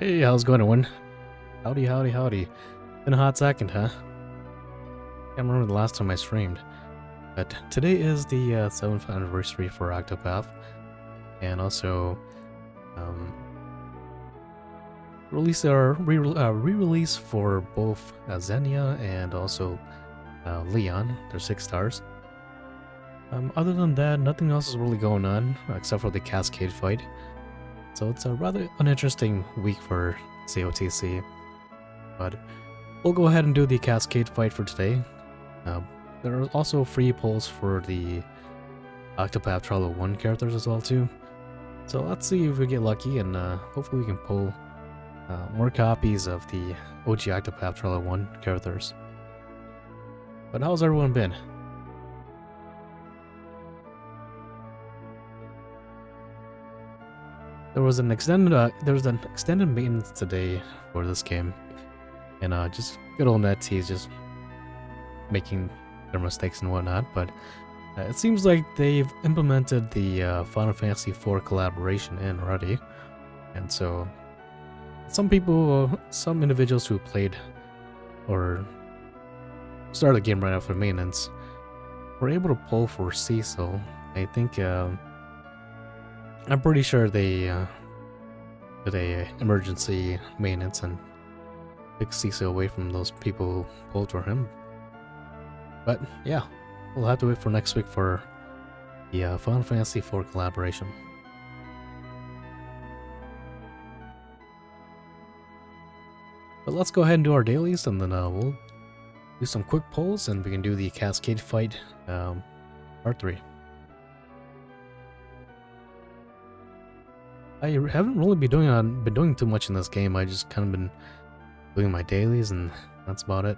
Hey, how's it going, everyone? Howdy, howdy, howdy. Been a hot second, huh? Can't remember the last time I streamed. But today is the 7th anniversary for Octopath, and also um, re-release for both Xenia and also Leon. They're 6 stars. Other than that, nothing else is really going on except for the Cascade fight. So it's a rather uninteresting week for COTC. But we'll go ahead and do the Cascade fight for today. There are also free polls for the Octopath Traveler 1 characters as well too. So let's see if we get lucky and hopefully we can pull more copies of the OG Octopath Traveler 1 characters. But how's everyone been? There was an extended maintenance today for this game, and just good old NetT is just making their mistakes and whatnot. But it seems like they've implemented the Final Fantasy IV collaboration in already, and so some individuals who played or started the game right after maintenance were able to pull for Cecil. I think I'm pretty sure they did a emergency maintenance and took Cecil away from those people who pulled for him. But yeah, we'll have to wait for next week for the Final Fantasy IV collaboration. But let's go ahead and do our dailies, and then we'll do some quick polls, and we can do the Cascade fight part 3. I haven't really been doing too much in this game. I just kind of been doing my dailies, and that's about it.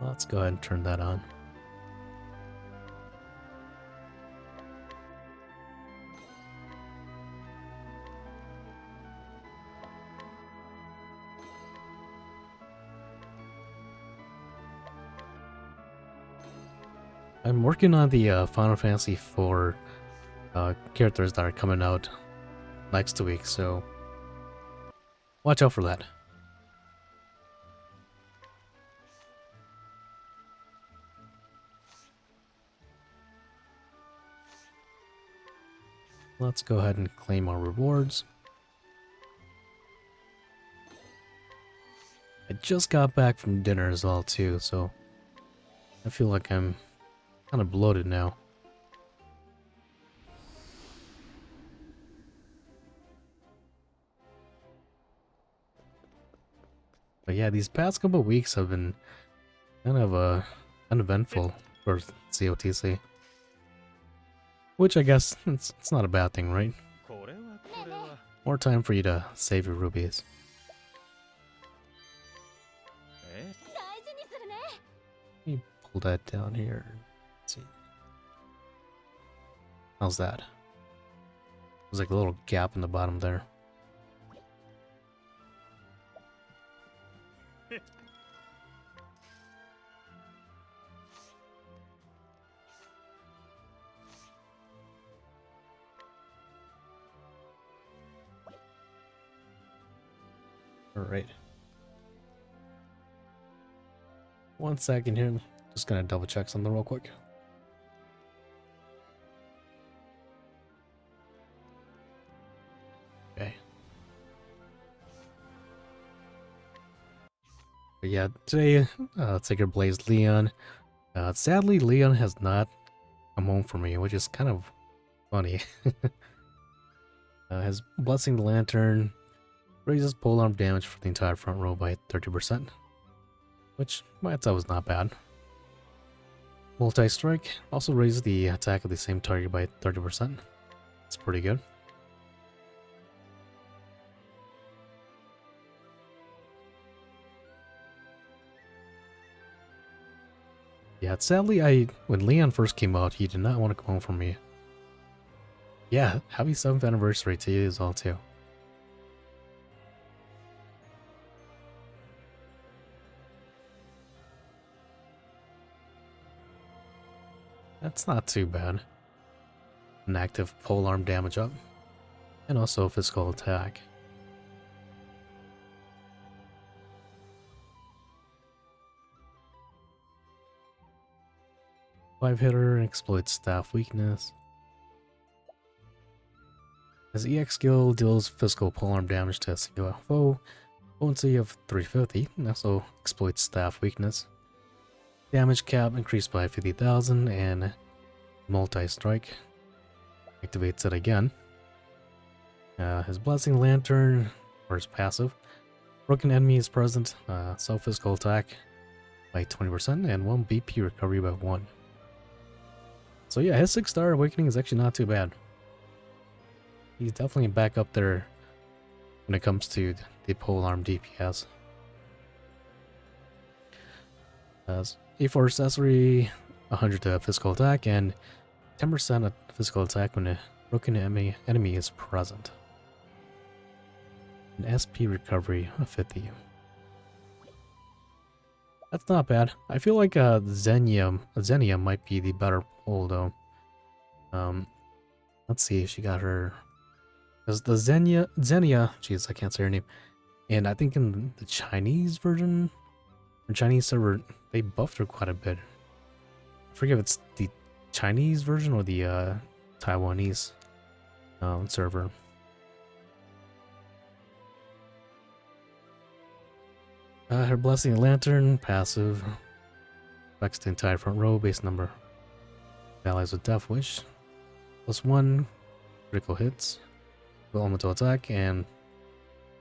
Let's go ahead and turn that on. I'm working on the Final Fantasy IV characters that are coming out next week, so watch out for that. Let's go ahead and claim our rewards. I just got back from dinner as well too, so I feel like I'm kind of bloated now. But yeah, these past couple of weeks have been kind of uneventful for COTC. Which I guess it's not a bad thing, right? More time for you to save your rubies. Let me pull that down here. Let's see. How's that? There's like a little gap in the bottom there. Alright. 1 second here. Just gonna double check something real quick. Okay. But yeah, today, Sacred Blaze Leon. Sadly, Leon has not come home for me, which is kind of funny. His Blessing the Lantern raises polearm damage for the entire front row by 30%, which I thought was not bad. Multi-strike also raises the attack of the same target by 30%. It's pretty good. Yeah, sadly, when Leon first came out, he did not want to come home for me. Yeah, happy 7th anniversary to you as well too. That's not too bad. An active polearm damage up. And also physical attack. Five hitter exploits staff weakness. His EX skill deals physical polearm damage to a single foe. Potency of 350, and also exploits staff weakness. Damage cap increased by 50,000, and multi-strike activates it again. His Blessing Lantern, or his passive. Broken enemy is present, self-physical attack by 20%, and 1 BP recovery by 1. So yeah, his 6-star awakening is actually not too bad. He's definitely back up there when it comes to the polearm DPS. A4 accessory, 100 to physical attack, and 10% of physical attack when a broken enemy is present. An SP recovery of 50. That's not bad. I feel like Xenia might be the better pull though. Let's see if she got her. Because the Xenia, jeez, I can't say her name. And I think in the Chinese version, or Chinese server, they buffed her quite a bit. I forget if it's the Chinese version or the Taiwanese server. Her Blessing Lantern, passive. Affects the entire front row, base number. Allies with Death Wish. +1 critical hits. Elemental attack, and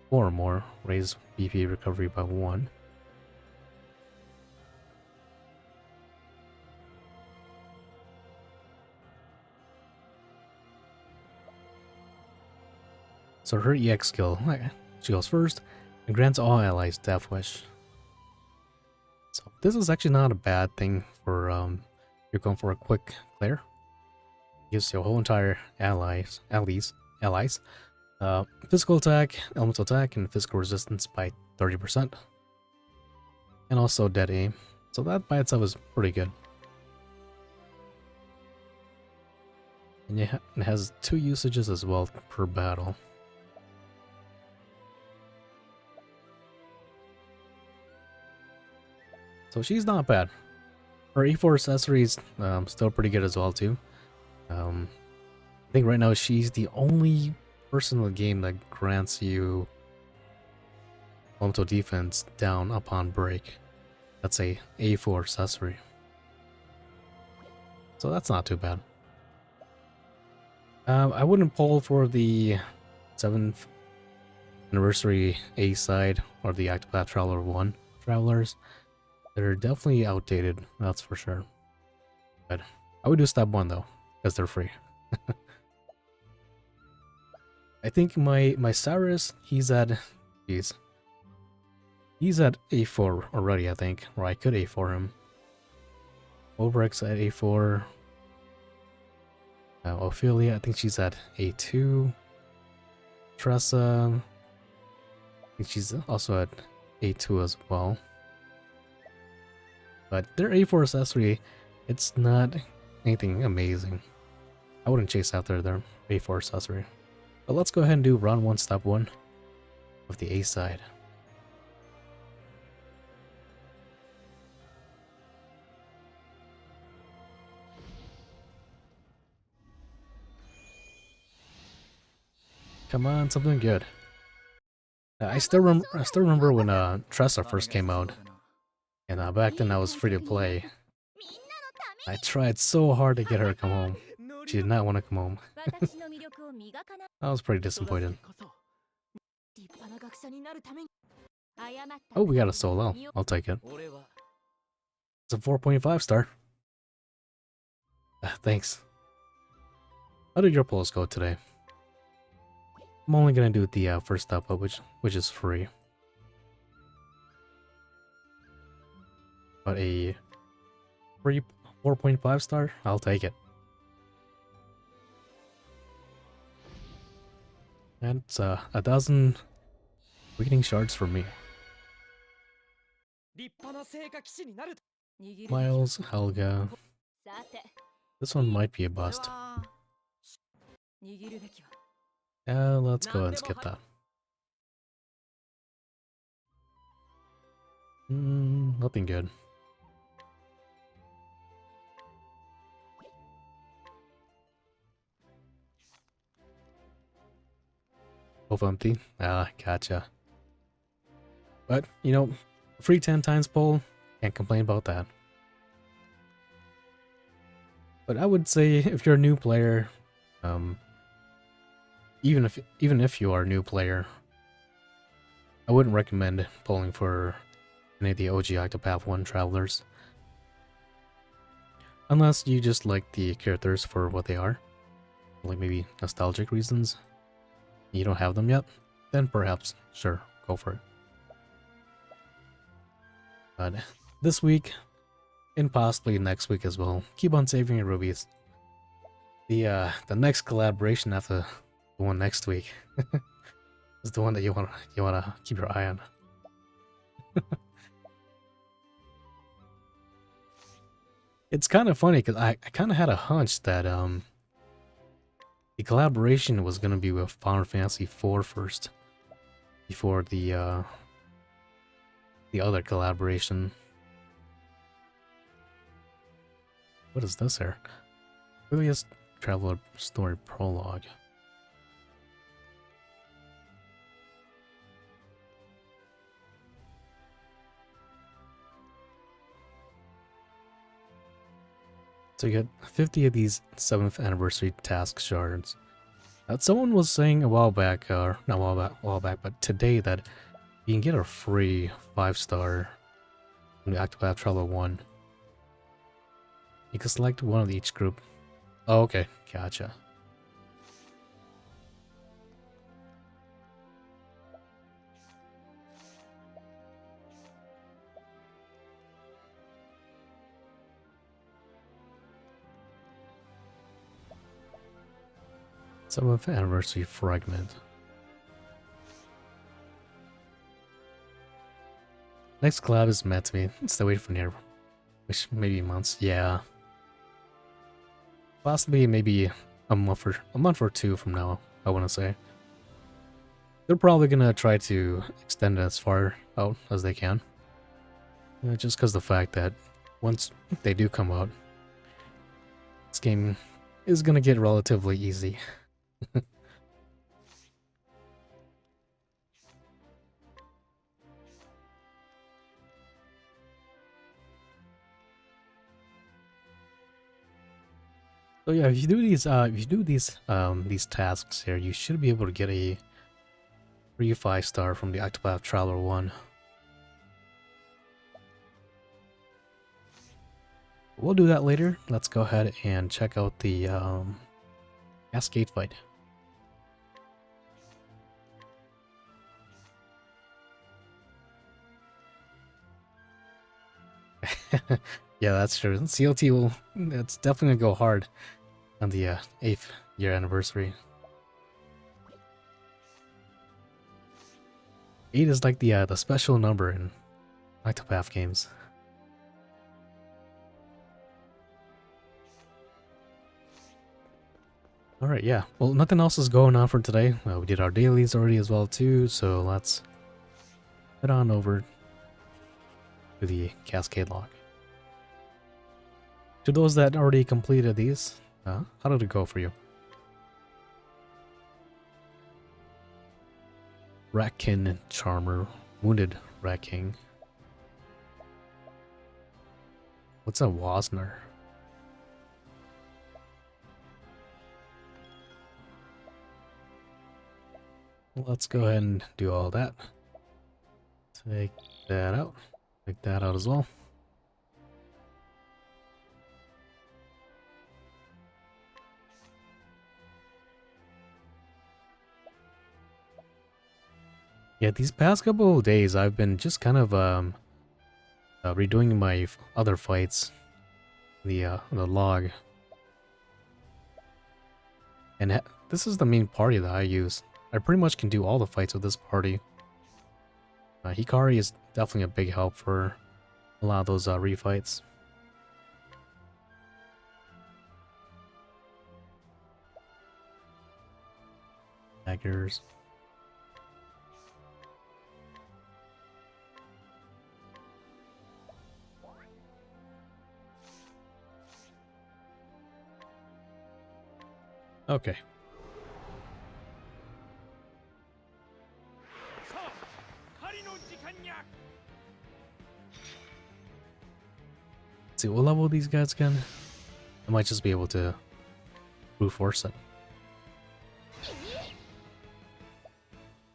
4 or more. Raise BP recovery by 1. So her EX skill, she goes first, and grants all allies Death Wish. So this is actually not a bad thing for you're going for a quick clear. Gives your whole entire allies physical attack, elemental attack, and physical resistance by 30%. And also dead aim. So that by itself is pretty good. And it has 2 usages as well per battle. So she's not bad. Her E4 accessories still pretty good as well too. I think right now she's the only person in the game that grants you elemental defense down upon break. That's a A4 accessory. So that's not too bad. I wouldn't pull for the 7th anniversary A side or the Octopath Traveler 1 Travelers. They're definitely outdated, that's for sure. But I would do step 1 though, because they're free. I think my Cyrus, he's at A4 already, I think. Or I could A4 him. Obrex at A4. Ophelia, I think she's at A2. Tressa, I think she's also at A2 as well. But their A4 accessory, it's not anything amazing. I wouldn't chase after their A4 accessory. But let's go ahead and do round 1, step 1 of the A side. Come on, something good. I still remember when Tressa first came out, and back then I was free to play. I tried so hard to get her to come home. She did not want to come home. I was pretty disappointed. Oh, we got a solo. I'll take it. It's a 4.5 star. Thanks. How did your polls go today? I'm only gonna do the first step up, which is free. But a free 4.5 star, I'll take it. And it's 1,000 weakening shards for me. Miles, Helga. This one might be a bust. Let's go and skip that. Nothing good. Both empty? Ah, gotcha. But, you know, free 10 times pull, can't complain about that. But I would say if you're a new player, even if you are a new player, I wouldn't recommend pulling for any of the OG Octopath 1 travelers. Unless you just like the characters for what they are, like maybe nostalgic reasons. You don't have them yet, then perhaps, sure, go for it. But this week, and possibly next week as well, keep on saving your rubies. The next collaboration after the one next week is the one that you wanna keep your eye on. It's kind of funny because I kind of had a hunch that the collaboration was gonna be with Final Fantasy IV first, before the other collaboration. What is this here? Earliest Traveler Story Prologue. So you get 50 of these 7th anniversary task shards. Someone was saying a while back, or not a while back, but today, that you can get a free 5-star from the Octopath Traveler 1. You can select one of each group. Oh, okay, gotcha. Seventh anniversary fragment. Next collab is meant to be. Still waiting for near, which maybe months. Yeah, possibly maybe a month or two from now. I want to say they're probably gonna try to extend it as far out as they can. Just because the fact that once they do come out, this game is gonna get relatively easy. So yeah, if you do these tasks here, you should be able to get a free 5-star from the Octopath Traveler 1. We'll do that later. Let's go ahead and check out the Cascade fight. Yeah, that's true. CLT will, it's definitely gonna go hard on the 8th year anniversary. 8 is like the special number in Octopath games. Alright, yeah. Well, nothing else is going on for today. We did our dailies already as well too, so let's head on over to the Cascade log. To those that already completed these, how did it go for you? Ratkin Charmer, Wounded Rat King. What's a Wasner? Let's go ahead and do all that. Take that out. Take that out as well. Yeah, these past couple of days I've been just kind of redoing my other fights, the log, and this is the main party that I use. I pretty much can do all the fights with this party. Hikari is definitely a big help for a lot of those refights. daggers. Okay. Let's see what level these guys again. I might just be able to brute force it.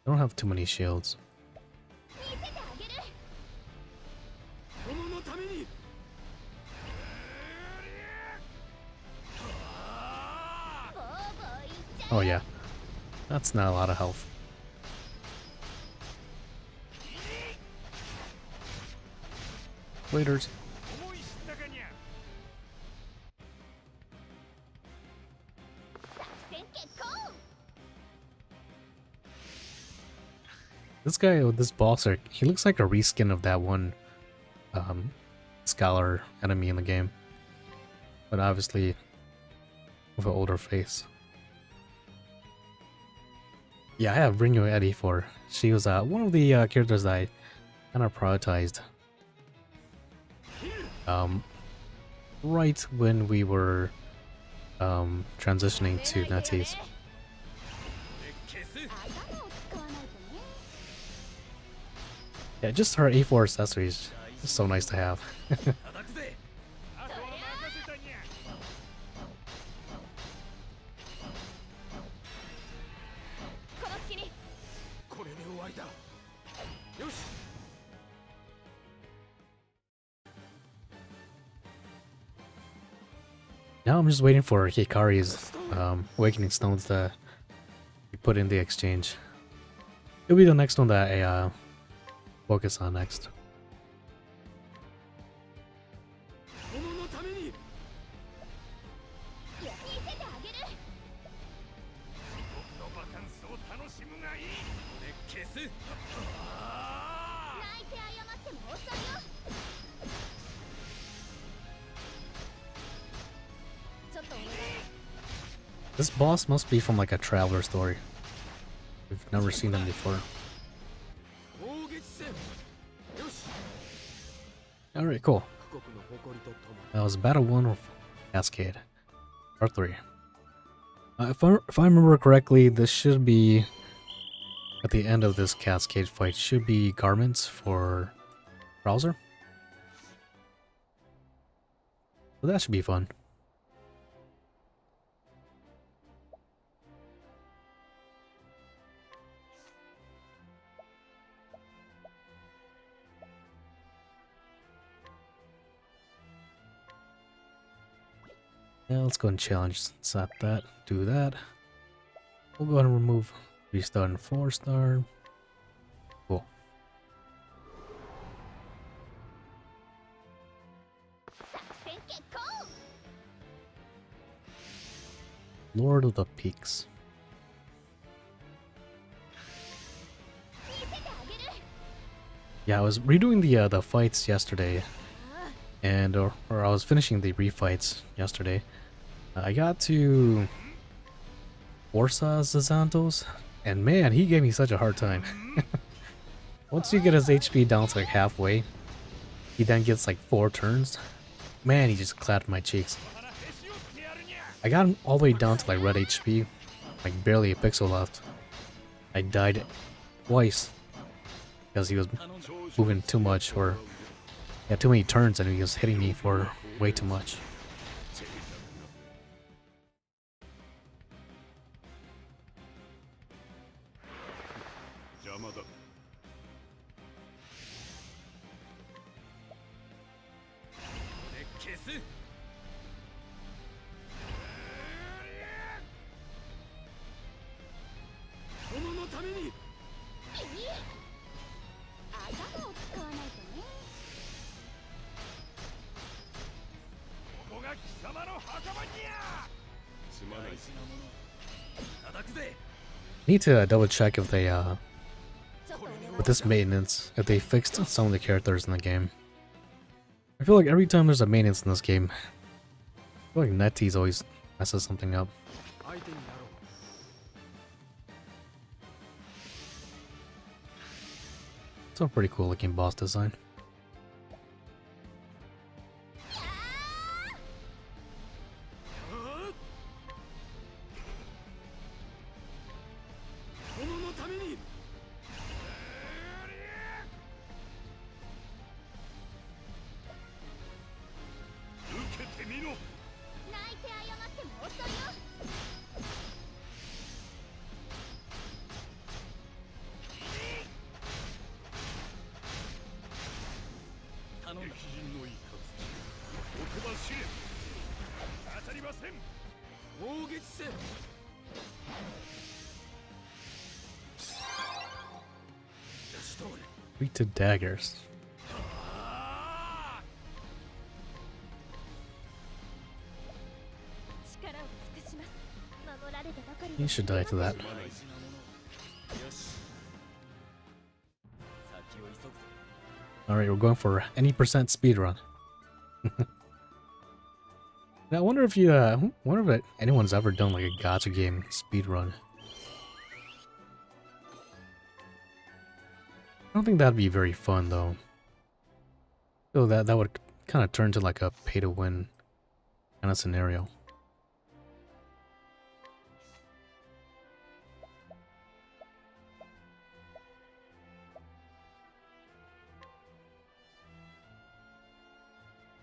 I don't have too many shields. Oh yeah, that's not a lot of health. Waiters. This guy, this boss, he looks like a reskin of that one scholar enemy in the game, but obviously with an older face. Yeah, I have Ringo Eddie for. She was one of the characters that I kind of prioritized. Right when we were transitioning to NetEase. Yeah, just her A4 accessories, just so nice to have. Now I'm just waiting for Hikari's Awakening Stones to be put in the exchange. It'll be the next one that I focus on next. This boss must be from like a Traveler story. We've never seen them before. Alright, cool. That was Battle 1 of Cascade. Part 3. If I remember correctly, this should be... At the end of this Cascade fight, should be garments for Browser. So that should be fun. Yeah, let's go and challenge. Set that. Do that. We'll go ahead and remove 3-star and 4-star. Cool. Lord of the Peaks. Yeah, I was redoing the fights yesterday, and or I was finishing the refights yesterday. I got to Orsa Zazantos, and man, he gave me such a hard time. Once you get his HP down to like halfway, he then gets like 4 turns. Man, he just clapped my cheeks. I got him all the way down to like red HP, like barely a pixel left. I died twice because he was moving too much, or he had too many turns and he was hitting me for way too much. Need to double check if they with this maintenance, if they fixed some of the characters in the game. I feel like every time there's a maintenance in this game, I feel like NetEase always messes something up. It's a pretty cool looking boss design. Weak to daggers. You should die to that. Alright, we're going for any percent speedrun. Now, I wonder if anyone's ever done like a gacha game speedrun. I don't think that'd be very fun though. So that would kind of turn to like a pay-to-win kind of scenario.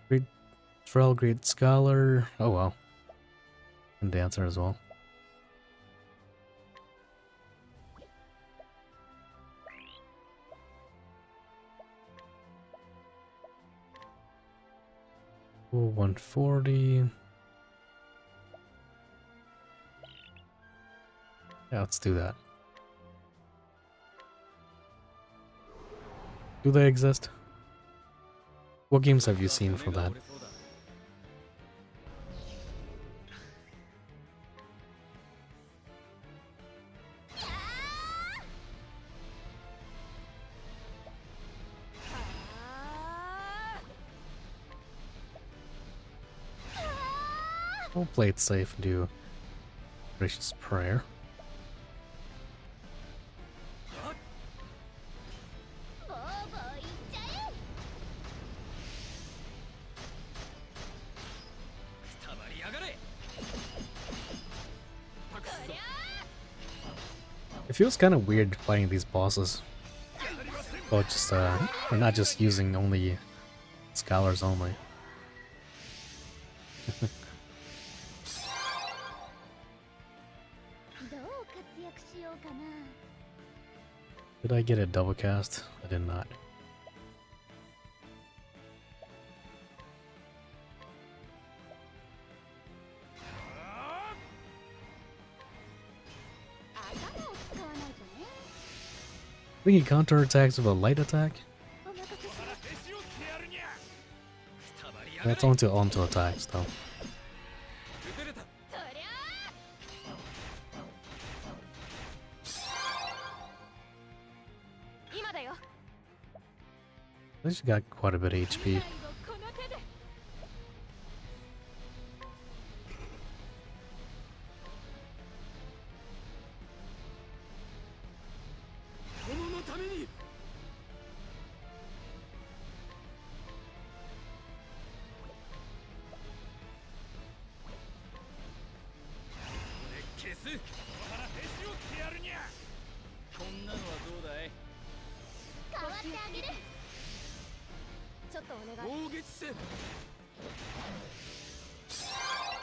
Great Trail, great scholar. Oh well. And dancer as well. Ooh, 140. Yeah, let's do that. Do they exist? What games have you seen for that? We'll play it safe and do gracious prayer. It feels kind of weird fighting these bosses. Well, just we're not just using only scholars only. Did I get a double cast? I did not. We can counter attacks with a light attack. That's onto attacks though. At least you got quite a bit of HP.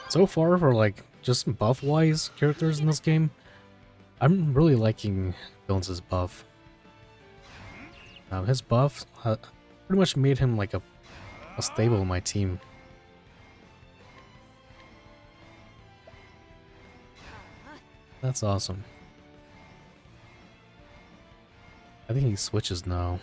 So far, for like just buff-wise characters in this game, I'm really liking Jones's buff. His buff pretty much made him like a stable in my team. That's awesome. I think he switches now.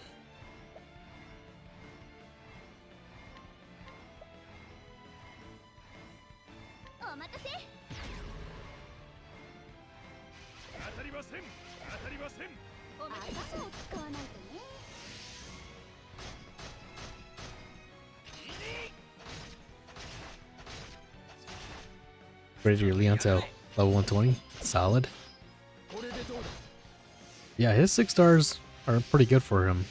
Ready your Leon to level 120. Solid. Yeah, his 6 stars are pretty good for him.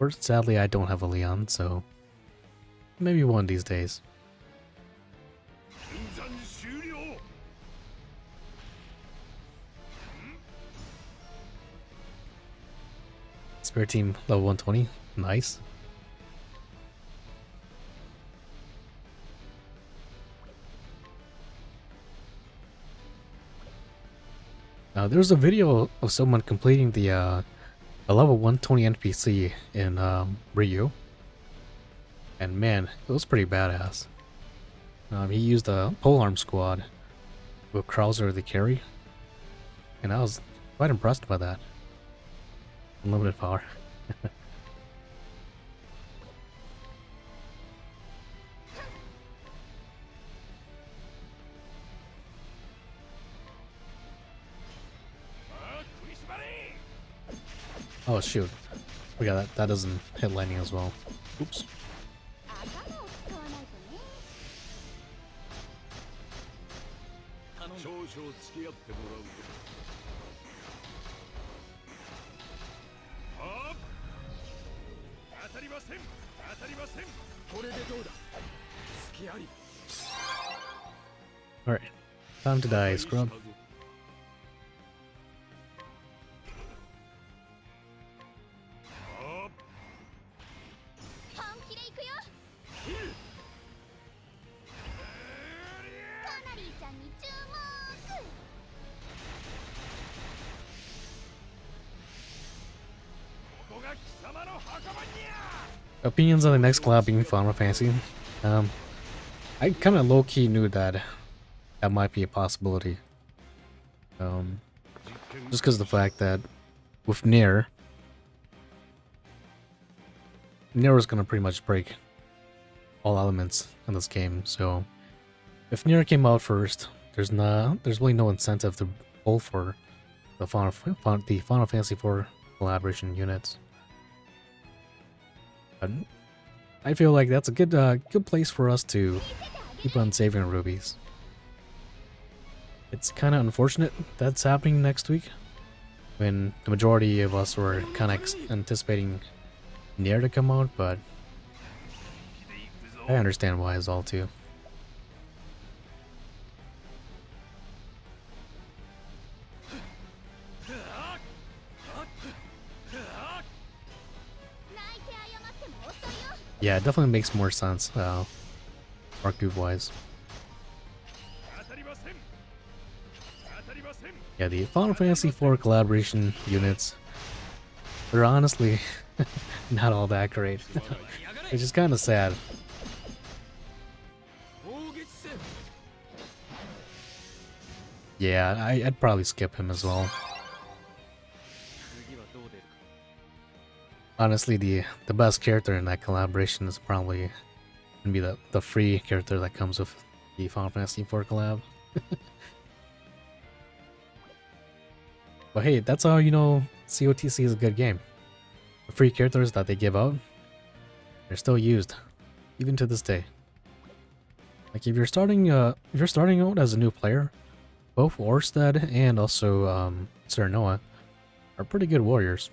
First, sadly, I don't have a Leon, so maybe one of these days. Spare team level 120, nice. Now, there's a video of someone completing the a level 120 NPC in Ryu, and man, it was pretty badass. He used a polearm squad with Krauser the carry, and I was quite impressed by that. Unlimited power. Oh shoot, we got that. That doesn't hit lightning as well. Oops. Alright, time to die, scrub. Opinions on the next collab being Final Fantasy. I kind of low-key knew that that might be a possibility. Just because of the fact that with Nier was gonna pretty much break all elements in this game. So if Nier came out first, there's really no incentive to pull for the Final Fantasy IV collaboration units. But I feel like that's a good place for us to keep on saving rubies. It's kind of unfortunate that's happening next week, when the majority of us were kind of anticipating Nier to come out, but I understand why as all too. Yeah, it definitely makes more sense, arc group wise. Yeah, the Final Fantasy IV collaboration units are honestly not all that great, which is kind of sad. Yeah, I'd probably skip him as well. Honestly, the best character in that collaboration is probably gonna be the free character that comes with the Final Fantasy IV collab. But hey, that's how you know COTC is a good game. The free characters that they give out, they're still used, even to this day. Like if you're starting out as a new player, both Orsted and also Serenoa are pretty good warriors.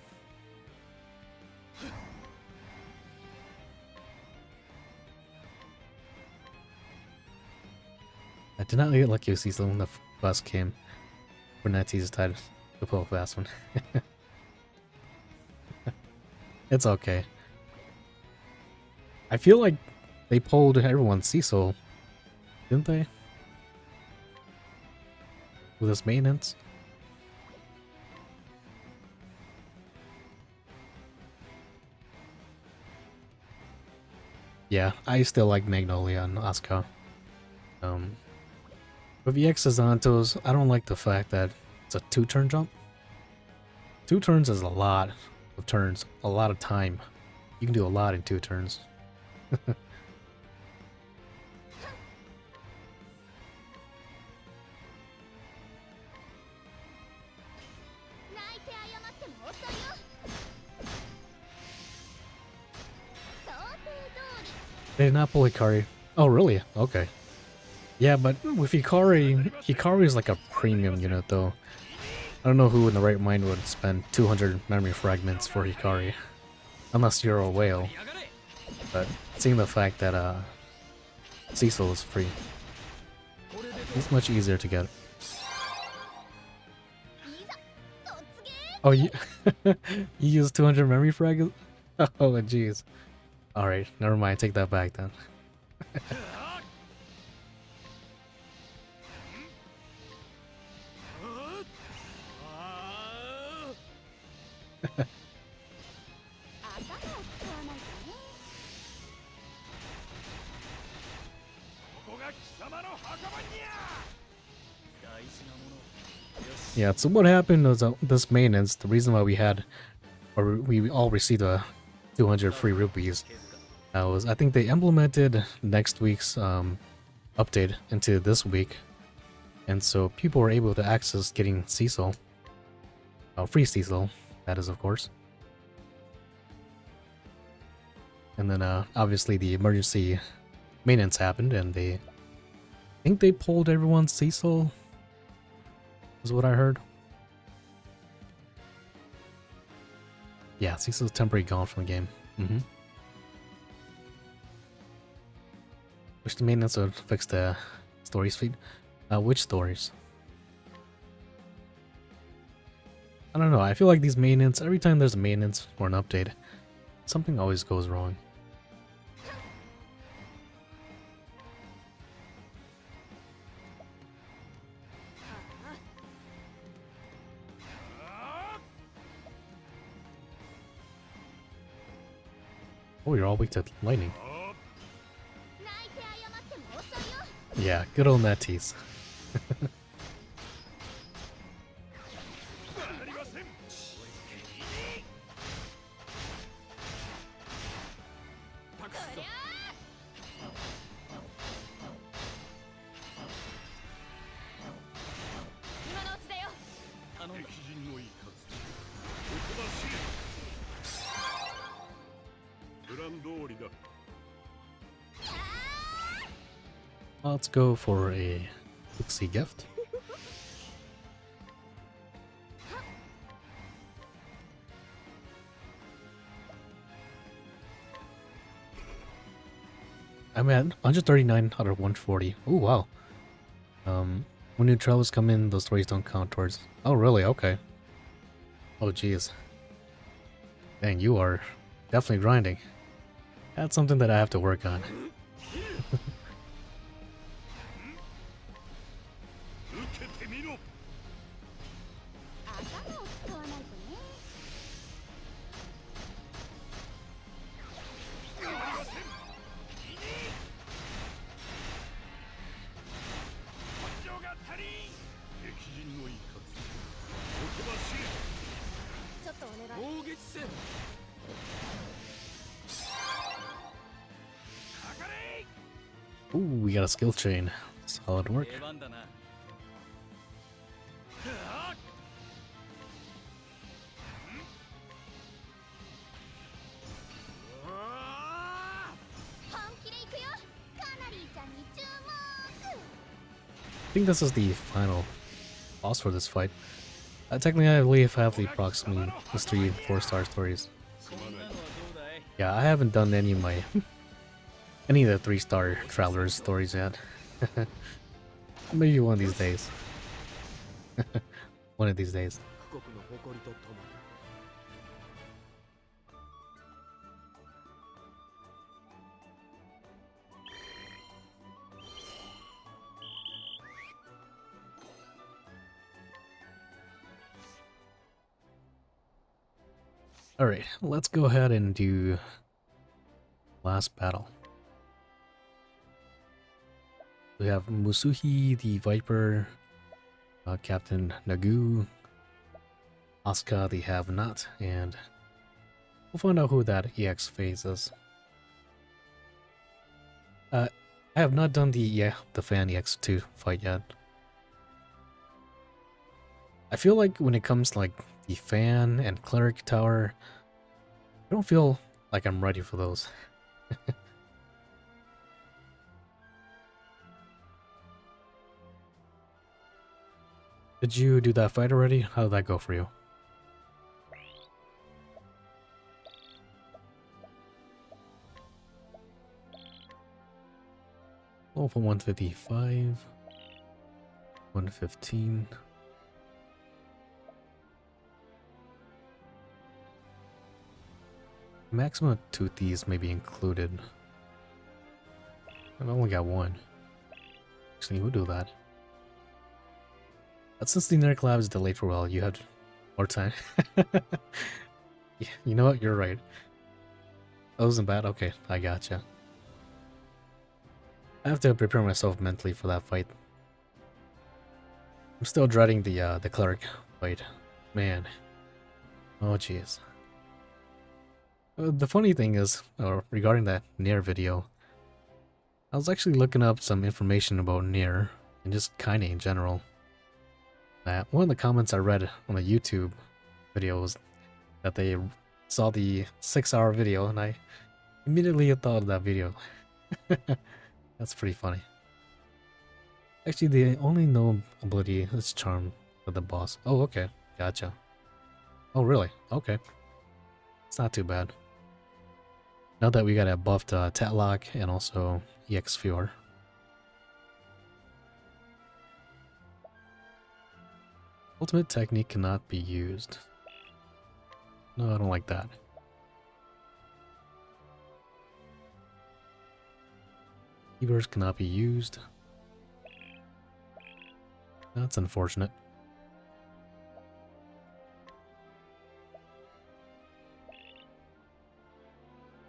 I did not get lucky to see someone when the bus came. When that tease decided to pull a fast one. It's okay. I feel like they pulled everyone's Cecil, didn't they? With this maintenance. Yeah, I still like Magnolia and Asuka. With EX Zantos, I don't like the fact that it's a 2-turn jump. 2 turns is a lot of turns, a lot of time. You can do a lot in 2 turns. They did not pull Hikari. Oh, really? Okay. Yeah, but with Hikari is like a premium unit, though. I don't know who in the right mind would spend 200 memory fragments for Hikari. unless you're a whale. But seeing the fact that Cecil is free, it's much easier to get. Oh, you you used 200 memory frag? Oh, jeez. All right, never mind. Take that back then. Yeah, so what happened was this maintenance, the reason why we had, or we all received 200 free rupees, was I think they implemented next week's update into this week, and so people were able to access getting Cecil, free Cecil, that is of course. And then obviously the emergency maintenance happened, and I think they pulled everyone's Cecil, is what I heard. Yeah, Cecil's temporarily gone from the game. Wish the maintenance would fix the stories feed. Which stories? I don't know, I feel like these maintenance, every time there's a maintenance or an update, something always goes wrong. Oh, you're all weak to lightning. Yeah, good old Netties. Let's go for a Pixie gift. I'm at 139 out of 140. Oh wow. When new trailers come in, those stories don't count towards. Oh really? Okay. Oh jeez. Dang, you are definitely grinding. That's something that I have to work on. Ooh, we got a skill chain. Solid work. I think this is the final boss for this fight. Technically, I believe I have the approximately 3 and 4 star stories. Yeah, I haven't done any of the 3-star travelers stories yet. Maybe one of these days. One of these days. Alright, let's go ahead and do last battle. We have Musuhi the Viper, Captain Nagu, Asuka the Have-Not, and we'll find out who that EX phase is. I have not done the Fan EX2 fight yet. I feel like when it comes to like the Fan and Cleric Tower, I don't feel like I'm ready for those. Did you do that fight already? How did that go for you? for 155. 115. Maximum of 2 thieves may be included. I've only got 1. Actually, we'll do that. But since the Nerd Collab is delayed for a while, you have more time. Yeah, you know what? You're right. That wasn't bad? Okay, I gotcha. I have to prepare myself mentally for that fight. I'm still dreading the cleric fight. Man. Oh, jeez. The funny thing is, regarding that Nier video, I was actually looking up some information about Nier, and just kinda in general. One of the comments I read on the YouTube video was that they saw the 6-hour video, and I immediately thought of that video. That's pretty funny. Actually, the only known ability is Charm for the boss. Oh, okay. Gotcha. Oh, really? Okay. It's not too bad. Now that we got a buffed Tatlock and also EX Fjord. Ultimate technique cannot be used. No, I don't like that. Keywords cannot be used. That's unfortunate.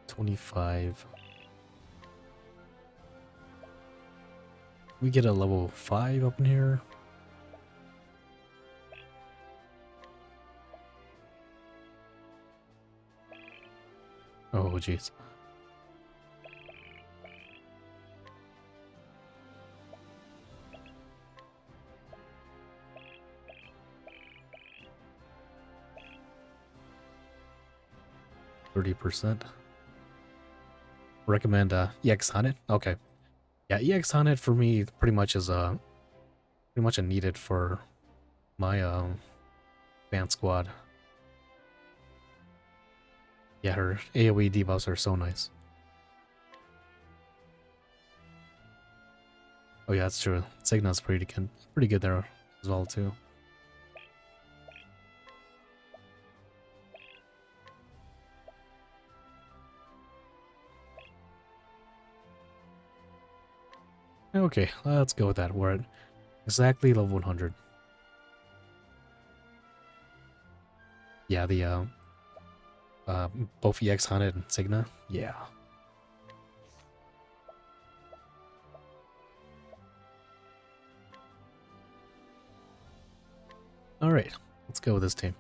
$25. We get a level 5 up in here. Oh, jeez. %. Recommend EX Hunted? Okay. Yeah, EX Hunted for me pretty much is pretty much a needed for my band squad. Yeah, her AoE debuffs are so nice. Oh yeah, that's true. Signa's pretty good there as well too. Okay, let's go with that. We're at exactly level 100. Yeah, the both EX Hunted and Signa. Yeah. All right, let's go with this team.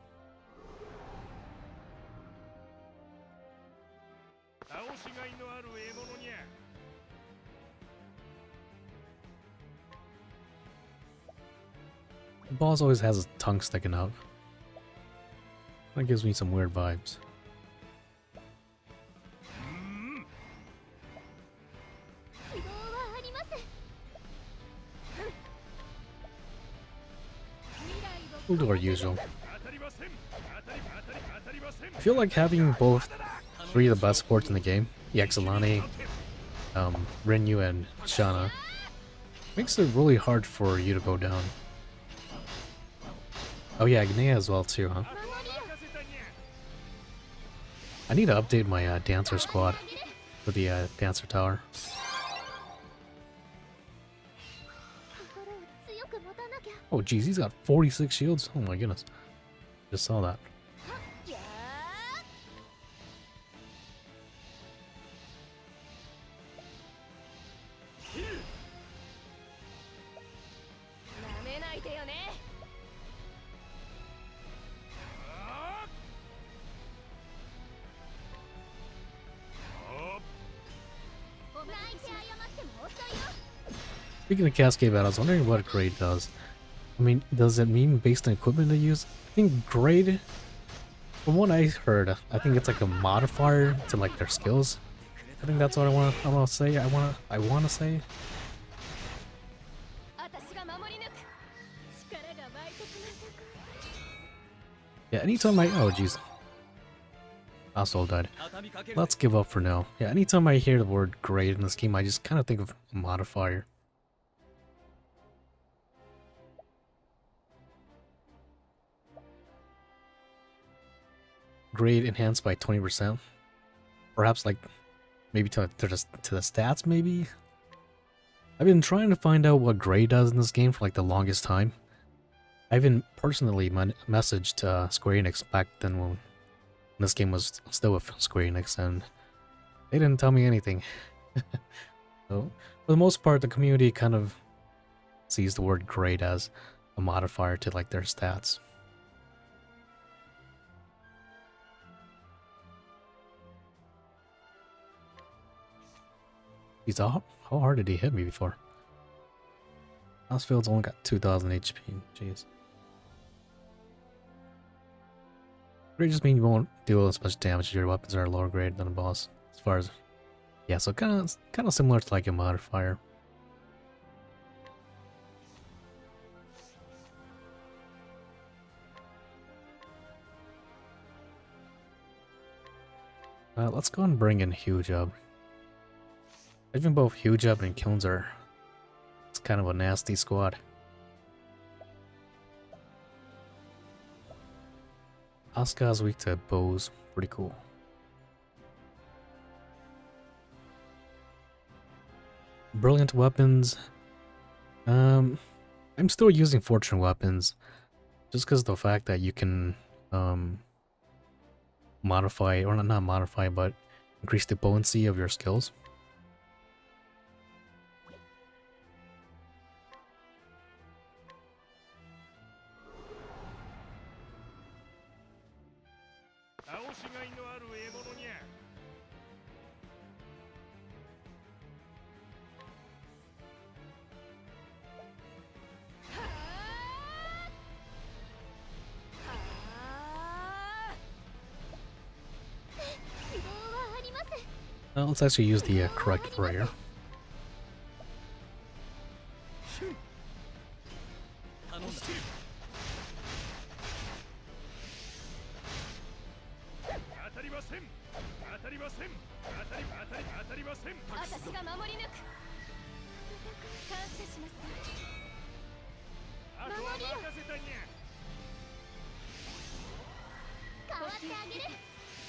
The boss always has his tongue sticking out. That gives me some weird vibes. We'll do our usual. I feel like having both 3 of the best supports in the game, Yaxalani, Renyu, and Shana, makes it really hard for you to go down. Oh yeah, Gnea as well too, huh? I need to update my dancer squad for the dancer tower. Oh geez, he's got 46 shields. Oh my goodness. Just saw that. Speaking of Cascade battles, I was wondering what grade does. I mean, does it mean based on equipment they use? I think grade, from what I heard, I think it's like a modifier to like their skills. I think that's what I want to say. I want to say. Yeah, anytime oh jeez. Also died. Let's give up for now. Yeah, anytime I hear the word grade in this game, I just kind of think of a modifier. Grade enhanced by 20%. Perhaps like maybe to the stats maybe? I've been trying to find out what grade does in this game for like the longest time. I even personally messaged Square Enix back then when this game was still with Square Enix, and they didn't tell me anything. So, for the most part, the community kind of sees the word grade as a modifier to like their stats. How hard did he hit me before? Housefield's only got 2000 HP. Jeez. Grade just means you won't deal as much damage if your weapons are lower grade than a boss. As far as, yeah, so kind of similar to like a modifier. Let's go and bring in Huge Up. Even both Huge Up and Kilns are, it's kind of a nasty squad. Asuka's weak to bows, pretty cool. Brilliant weapons. I'm still using fortune weapons, just because of the fact that you can modify, or not modify, but increase the buoyancy of your skills. Let's actually use the correct prayer.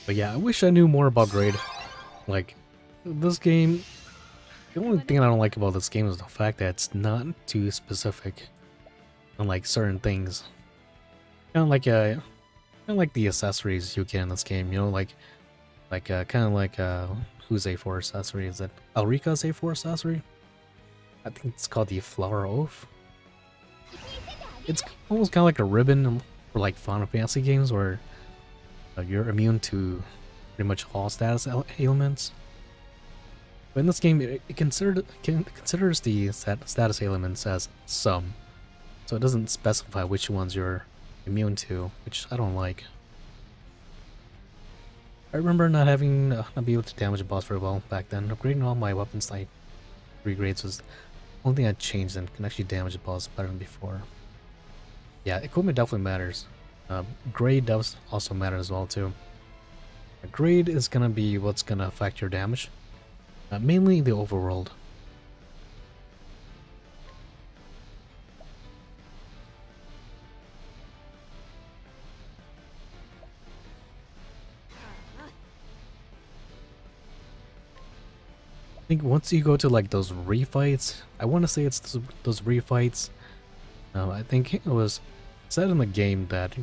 But yeah, I wish I knew more about grade. Like, this game, the only thing I don't like about this game is the fact that it's not too specific on like certain things. Kind of like the accessories you get in this game, you know, like kind of like whose A4 accessory is it? Elrica's A4 accessory? I think it's called the Flower Oath. It's almost kind of like a ribbon for like Final Fantasy games where you're immune to pretty much all status ailments. But in this game, it considers the status ailments as some, so it doesn't specify which ones you're immune to, which I don't like. I remember not having not be able to damage a boss very well back then. Upgrading all my weapons like 3 grades was the only thing I changed and can actually damage a boss better than before. Yeah, equipment definitely matters. Grade does also matter as well too. Grade is gonna be what's gonna affect your damage. Mainly the overworld. I think once you go to like those refights, I want to say it's those refights. I think it was said in the game that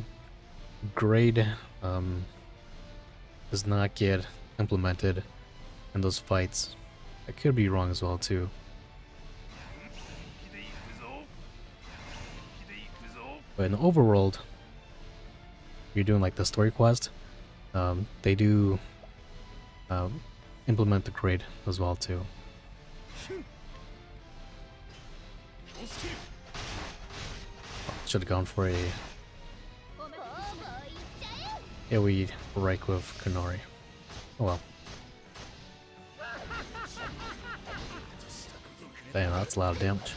grade does not get implemented in those fights. I could be wrong as well too. But in the overworld, you're doing like the story quest, they do implement the grade as well too. Should have gone for a AoE break with Kanori. Oh well. Damn, that's a lot of damage.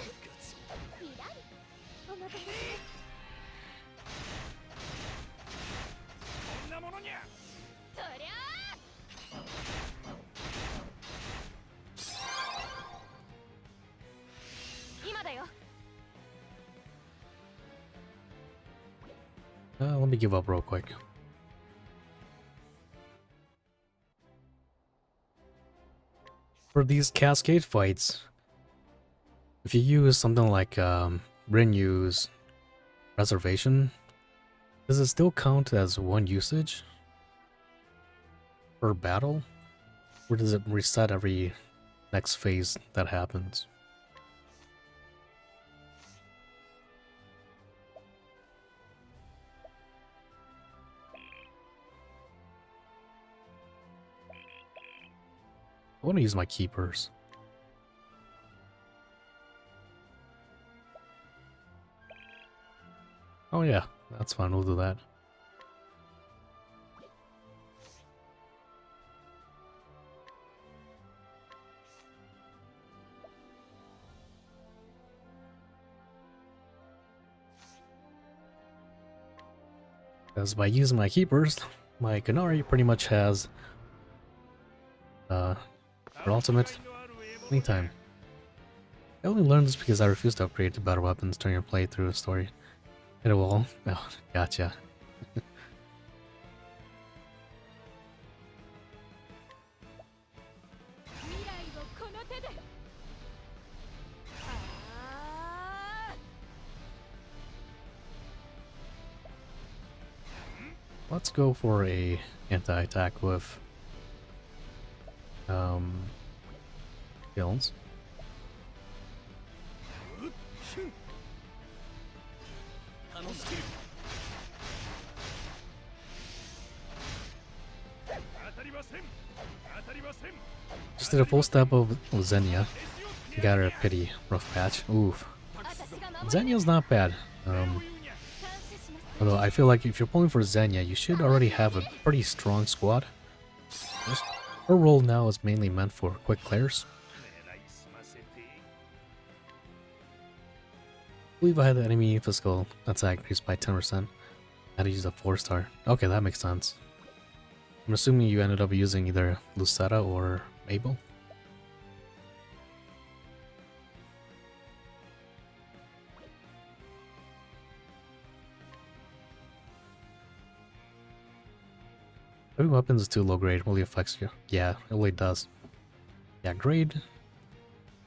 Let me give up real quick. For these Cascade fights, if you use something like Renew's Reservation, does it still count as one usage per battle? Or does it reset every next phase that happens? I want to use my keepers. Oh yeah, that's fine, we'll do that. Because by using my keepers, my Canary pretty much has her ultimate anytime. I only learned this because I refused to upgrade to better weapons during your playthrough story. Hit a wall. Oh, gotcha. Let's go for a anti-attack with kills. Just did a full step of Xenia. Got her a pretty rough patch. Oof. Xenia's not bad. Although I feel like if you're pulling for Xenia, you should already have a pretty strong squad. Her role now is mainly meant for quick clears. I believe I had the enemy physical attack increased by 10%. I had to use a 4-star. Okay, that makes sense. I'm assuming you ended up using either Lucetta or Mabel. Heavy weapons is too low grade, really affects you. Yeah, it really does. Yeah, grade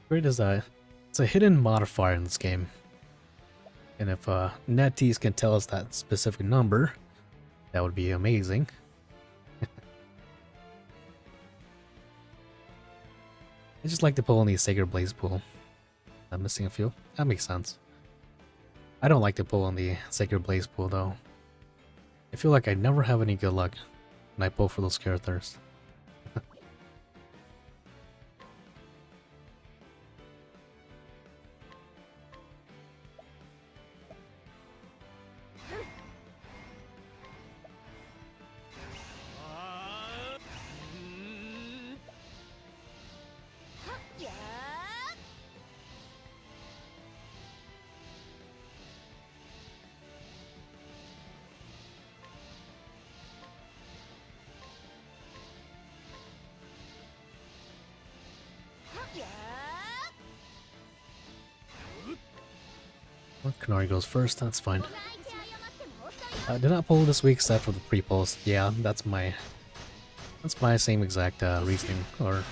is it's a hidden modifier in this game. And if NetEase can tell us that specific number, that would be amazing. I just like to pull in the Sacred Blaze pool. I'm missing a few. That makes sense. I don't like to pull in the Sacred Blaze pool though. I feel like I never have any good luck when I pull for those characters. Canary goes first, that's fine. I did not pull this week except for the pre-pulls. Yeah, that's my same exact reasoning, or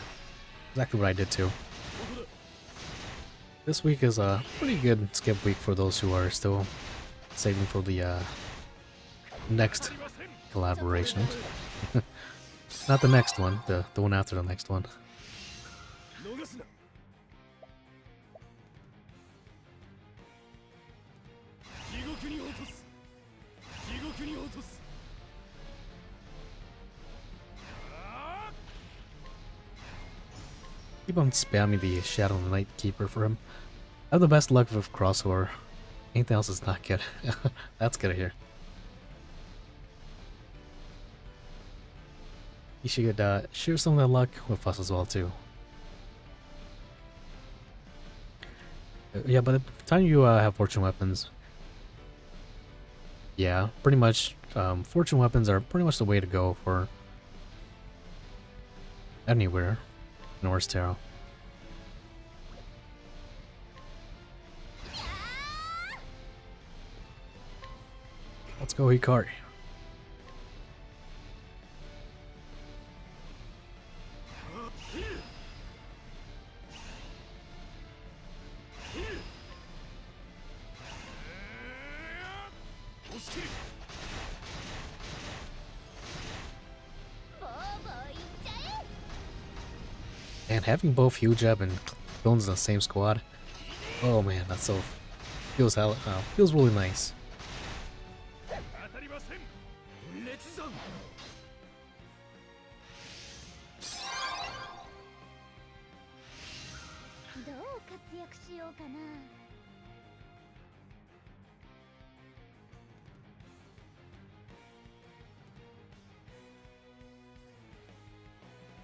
exactly what I did too. This week is a pretty good skip week for those who are still saving for the next collaboration. Not the next one, the one after the next one. Keep on spamming the Shadow Knight Keeper for him. I have the best luck with crossover. Anything else is not good. That's good to hear. You should share some of that luck with us as well too. Yeah, by the time you have fortune weapons, yeah, pretty much fortune weapons are pretty much the way to go for anywhere in Norse Tarot. Let's go Hikari. And having both Hujab and Bones in the same squad, oh man, that's so feels really nice.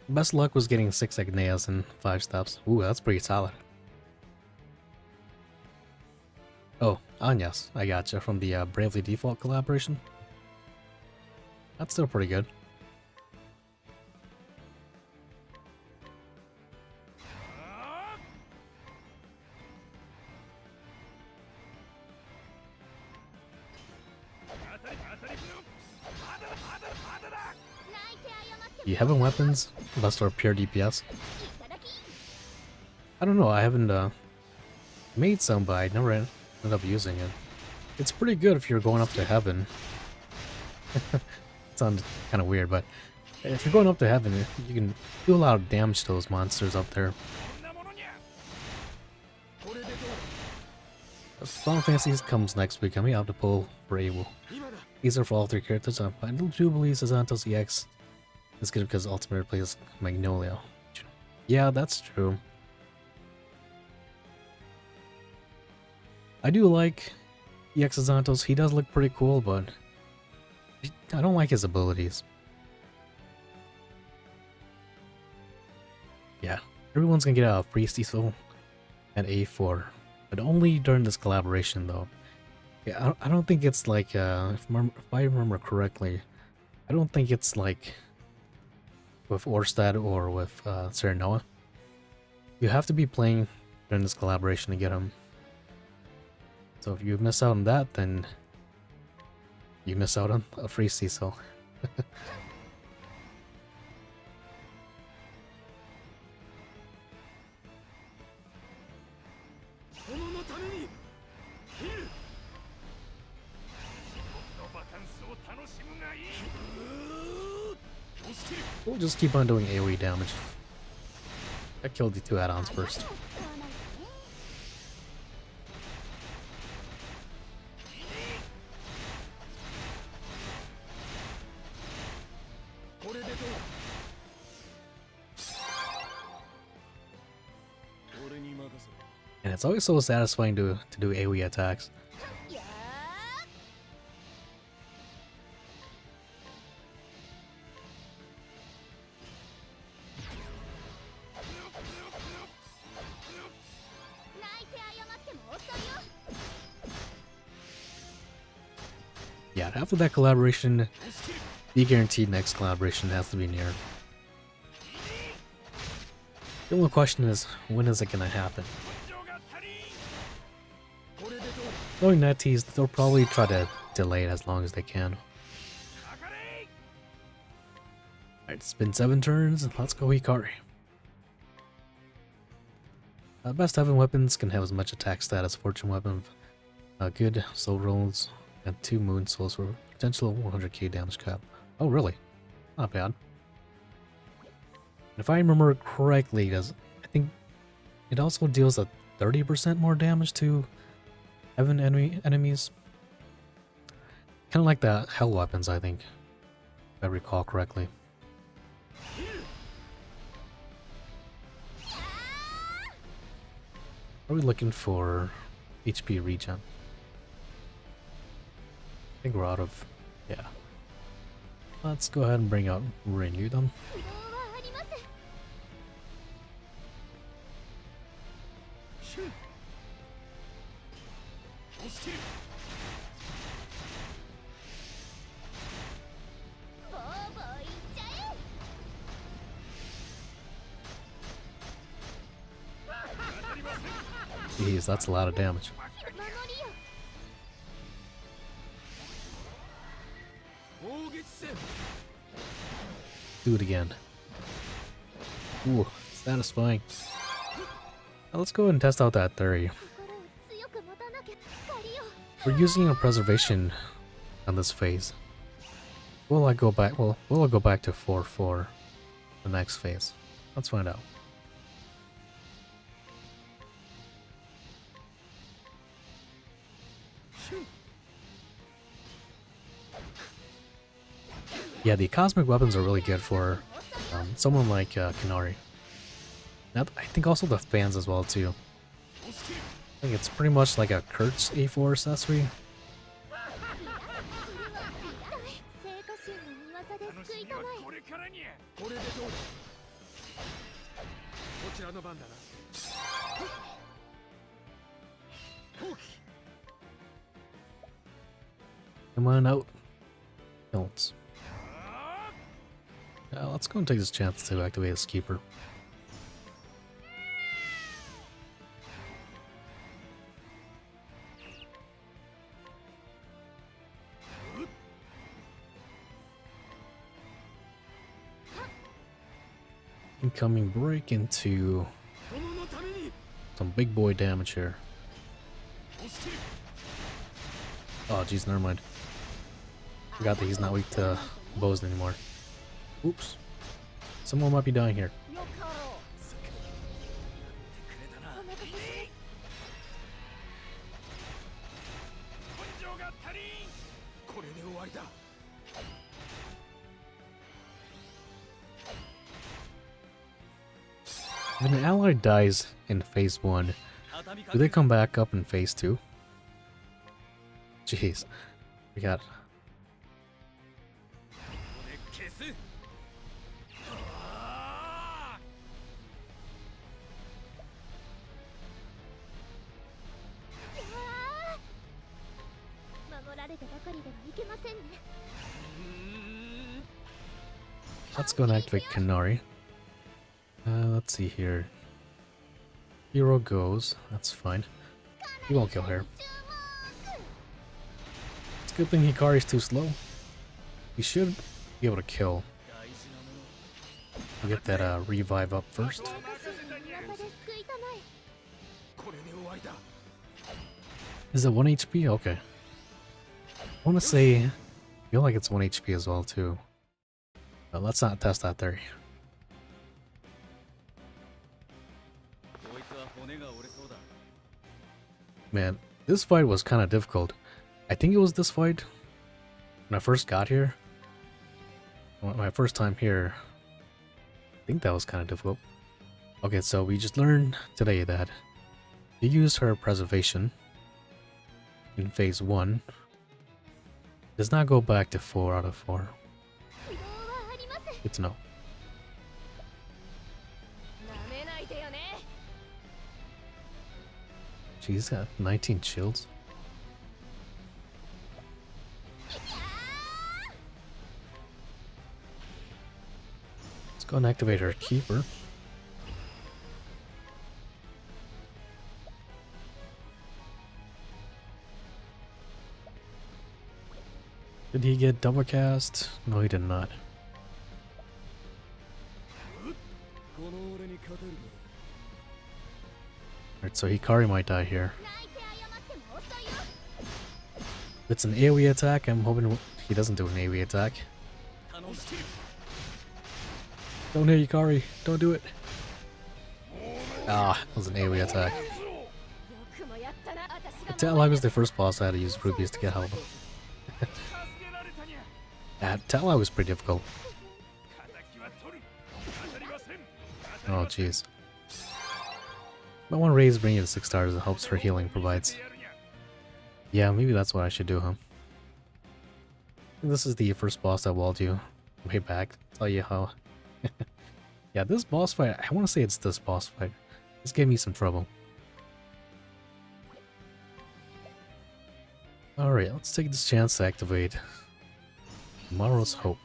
Best luck was getting 6 Agneas in 5 steps. Ooh, that's pretty solid. Oh, Anyas, I gotcha, from the Bravely Default collaboration. That's still pretty good. The Heaven weapons, unless they're pure DPS. I don't know, I haven't made some, but I never ended up using it. It's pretty good if you're going up to Heaven. It sounds kind of weird, but if you're going up to Heaven, you can do a lot of damage to those monsters up there. Final Fantasy comes next week. I may have to pull for Able. These are for all 3 characters. I do believe Santos EX is good because Ultimate replaces Magnolia. Yeah, that's true. I do like EX Santos. He does look pretty cool, but I don't like his abilities. Yeah, everyone's gonna get a free Cecil at A4, but only during this collaboration though. Yeah, I don't think it's like, if I remember correctly, I don't think it's like with Orsted or with Serenoa. You have to be playing during this collaboration to get him. So if you miss out on that, then you miss out on a free Cecil. We'll just keep on doing AoE damage. I killed the 2 add-ons first. And it's always so satisfying to do AoE attacks. Yeah, after that collaboration, the guaranteed next collaboration has to be near. The only question is, when is it gonna happen? Knowing that tease, they'll probably try to delay it as long as they can. Alright, it's been 7 turns, let's go Hikari. Best Heaven weapons can have as much attack stat as Fortune weapon. Good soul rolls and 2 moon souls for potential 100k damage cap. Oh really? Not bad. If I remember correctly, I think it also deals a 30% more damage to Heaven enemies. Kind of like the Hell weapons, I think, if I recall correctly. Are we looking for HP regen? I think we're out of... yeah. Let's go ahead and bring out Renew them. Jeez, that's a lot of damage. Do it again. Ooh, satisfying. Now let's go ahead and test out that theory. We're using a preservation on this phase. Will I go back? Well, will I go back to 4-4 the next phase? Let's find out. Yeah, the cosmic weapons are really good for someone like Kanari. I think also the fans as well too. I think it's pretty much like a Kurt's A4 accessory. Come on out. Don't. Let's go and take this chance to activate this keeper. Incoming break into some big boy damage here. Oh jeez, never mind. Forgot that he's not weak to bows anymore. Oops. Someone might be dying here. If an ally dies in phase 1, do they come back up in phase 2? Jeez. We got... Let's go and activate Kanari. Let's see here. Hero goes. That's fine. He won't kill her. It's a good thing Hikari's too slow. He should be able to kill. I'll get that revive up first. Is it 1 HP? Okay. I want to say... I feel like it's 1 HP as well too. But let's not test that theory. Man, this fight was kind of difficult. I think it was this fight when I first got here. My first time here. I think that was kind of difficult. Okay, so we just learned today that you use her preservation in phase 1. Does not go back to 4 out of 4. Good to know. She's got 19 shields. Let's go and activate her keeper. Did he get double cast? No, he did not. Alright, so Hikari might die here. If it's an AoE attack, I'm hoping he doesn't do an AoE attack. Don't hit Hikari, don't do it. Ah, it was an AoE attack. Talai was the first boss I had to use rubies to get help. Talai was pretty difficult. Oh jeez. I want to raise bring it to 6 stars. It helps her healing provides. Yeah, maybe that's what I should do, huh? This is the first boss that walled you way back. Tell you how. Yeah, this boss fight, I want to say it's this boss fight. This gave me some trouble. Alright, let's take this chance to activate Tomorrow's Hope.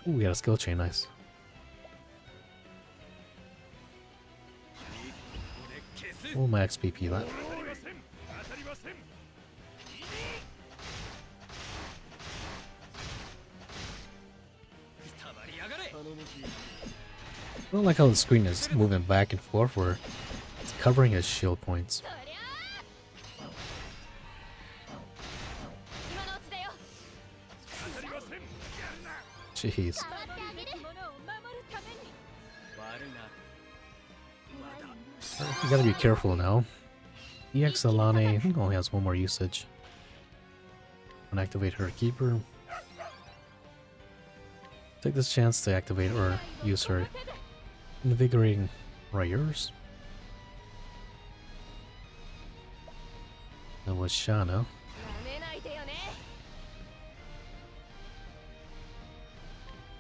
Ooh, we got a skill chain, nice. Oh, my XPP that. I don't like how the screen is moving back and forth where it's covering his shield points. Jeez. You gotta be careful now. EX Alane only has one more usage. Unactivate her keeper. Take this chance to activate or use her invigorating Ryers. That was Shana.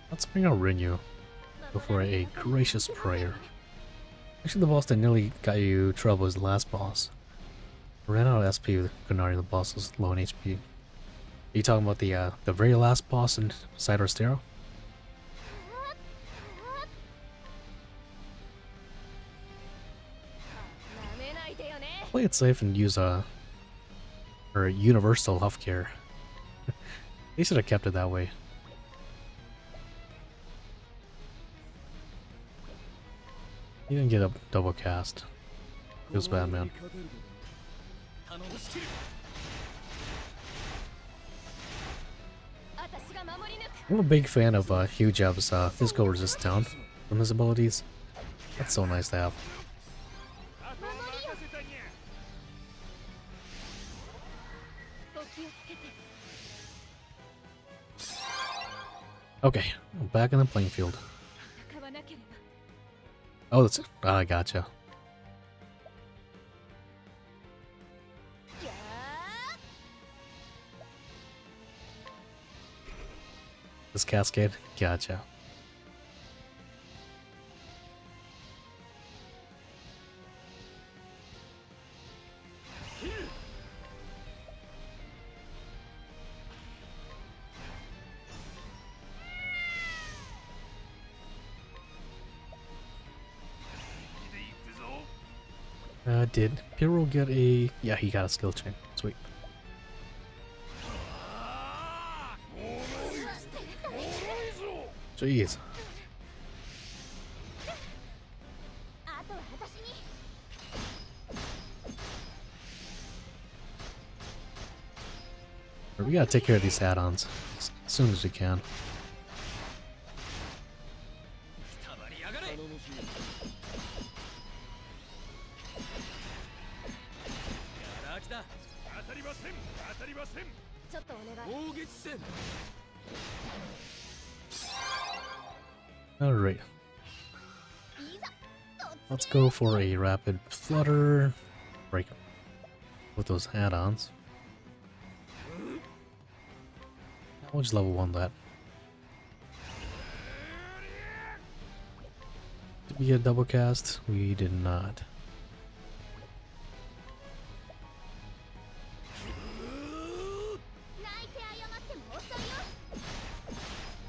Let's bring out Rinyu before a gracious prayer. Actually, the boss that nearly got you trouble was the last boss. I ran out of SP with Kunari, the boss was low on HP. Are you talking about the very last boss in Side Orstero? Play it safe and use or universal healthcare. They should have kept it that way. You didn't get a double cast. Feels bad, man. I'm a big fan of Hugh Jeb's physical resist down from his abilities. That's so nice to have. Okay, I'm back in the playing field. Oh, that's it. Ah, I gotcha. This Cascade? Gotcha. Did Pyro get a... Yeah, he got a skill chain. Sweet. Jeez. We gotta take care of these add-ons as soon as we can. Alright. Let's go for a rapid flutter. Break with those add-ons. We'll just level 1 that. Did we get a double cast? We did not.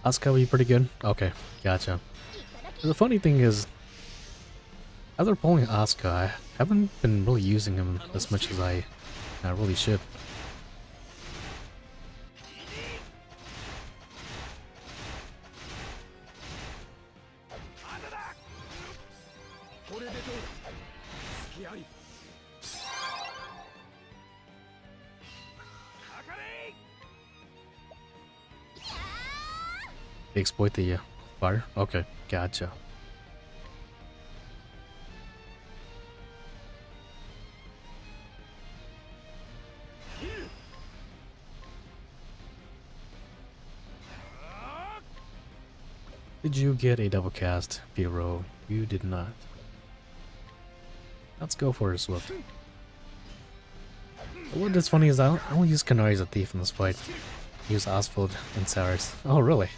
Asuka, were you pretty good? Okay, gotcha. The funny thing is, after pulling Asuka, I haven't been really using him as much as I really should. They exploit the fire? Okay, gotcha. Did you get a double cast, Pyro? You did not. Let's go for a Swift. What is funny is I only use Kanari as a thief in this fight. I use Oswald and Cyrus. Oh, really?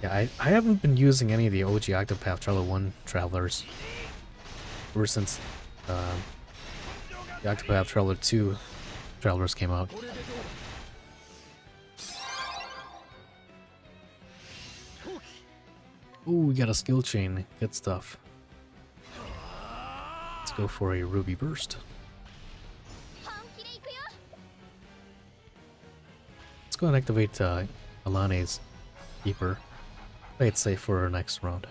Yeah, I haven't been using any of the OG Octopath Traveler 1 Travelers ever since the Octopath Traveler 2 Travelers came out. Oh, we got a skill chain. Good stuff. Let's go for a Ruby Burst. Let's go and activate Alane's Keeper. Play it safe for our next round.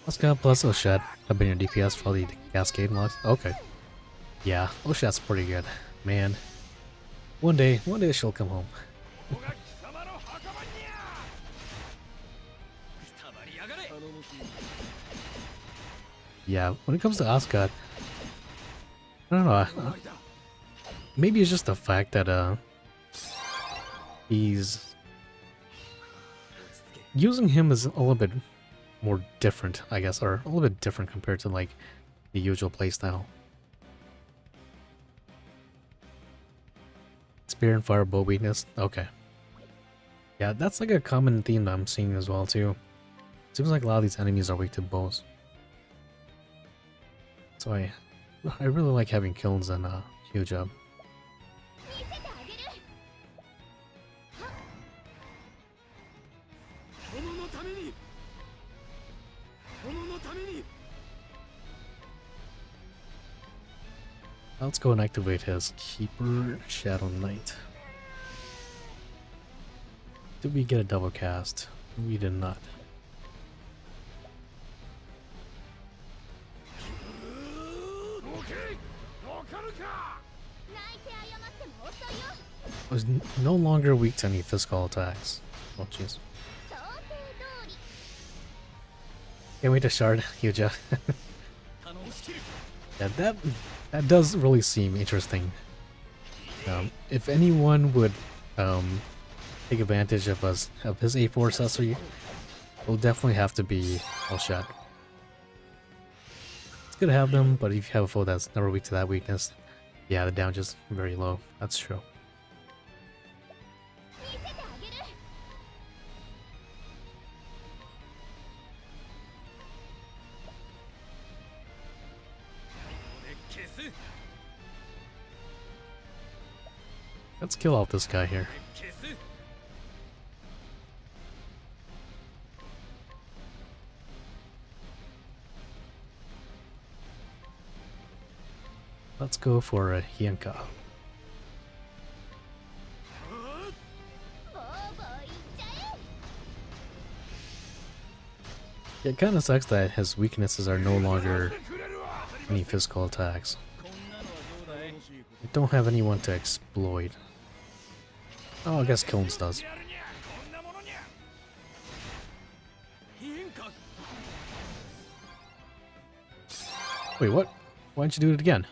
Let's go plus Oshat. I've been your DPS for all the Cascade unlocks. Okay. Yeah, Oshat's pretty good. Man. One day she'll come home. Yeah, when it comes to Asuka, I don't know. Maybe it's just the fact that he's using him is a little bit more different, I guess, or a little bit different compared to like the usual playstyle. Spear and fire bow weakness. Okay. Yeah, that's like a common theme that I'm seeing as well too. Seems like a lot of these enemies are weak to bows. So I really like having kills and huge up. Let's go and activate his Keeper Shadow Knight. Did we get a double cast? We did not. Was no longer weak to any physical attacks. Oh jeez. Can't wait to shard Hyuja. Yeah, that does really seem interesting. If anyone would take advantage of his A4 accessory, it will definitely have to be Allshot. It's good to have them, but if you have a foe that's never weak to that weakness, yeah, the damage is very low. That's true. Let's kill off this guy here. Let's go for a Hyenka. Yeah, it kind of sucks that his weaknesses are no longer any physical attacks. I don't have anyone to exploit. Oh, I guess Kilns does. Wait, what? Why didn't you do it again?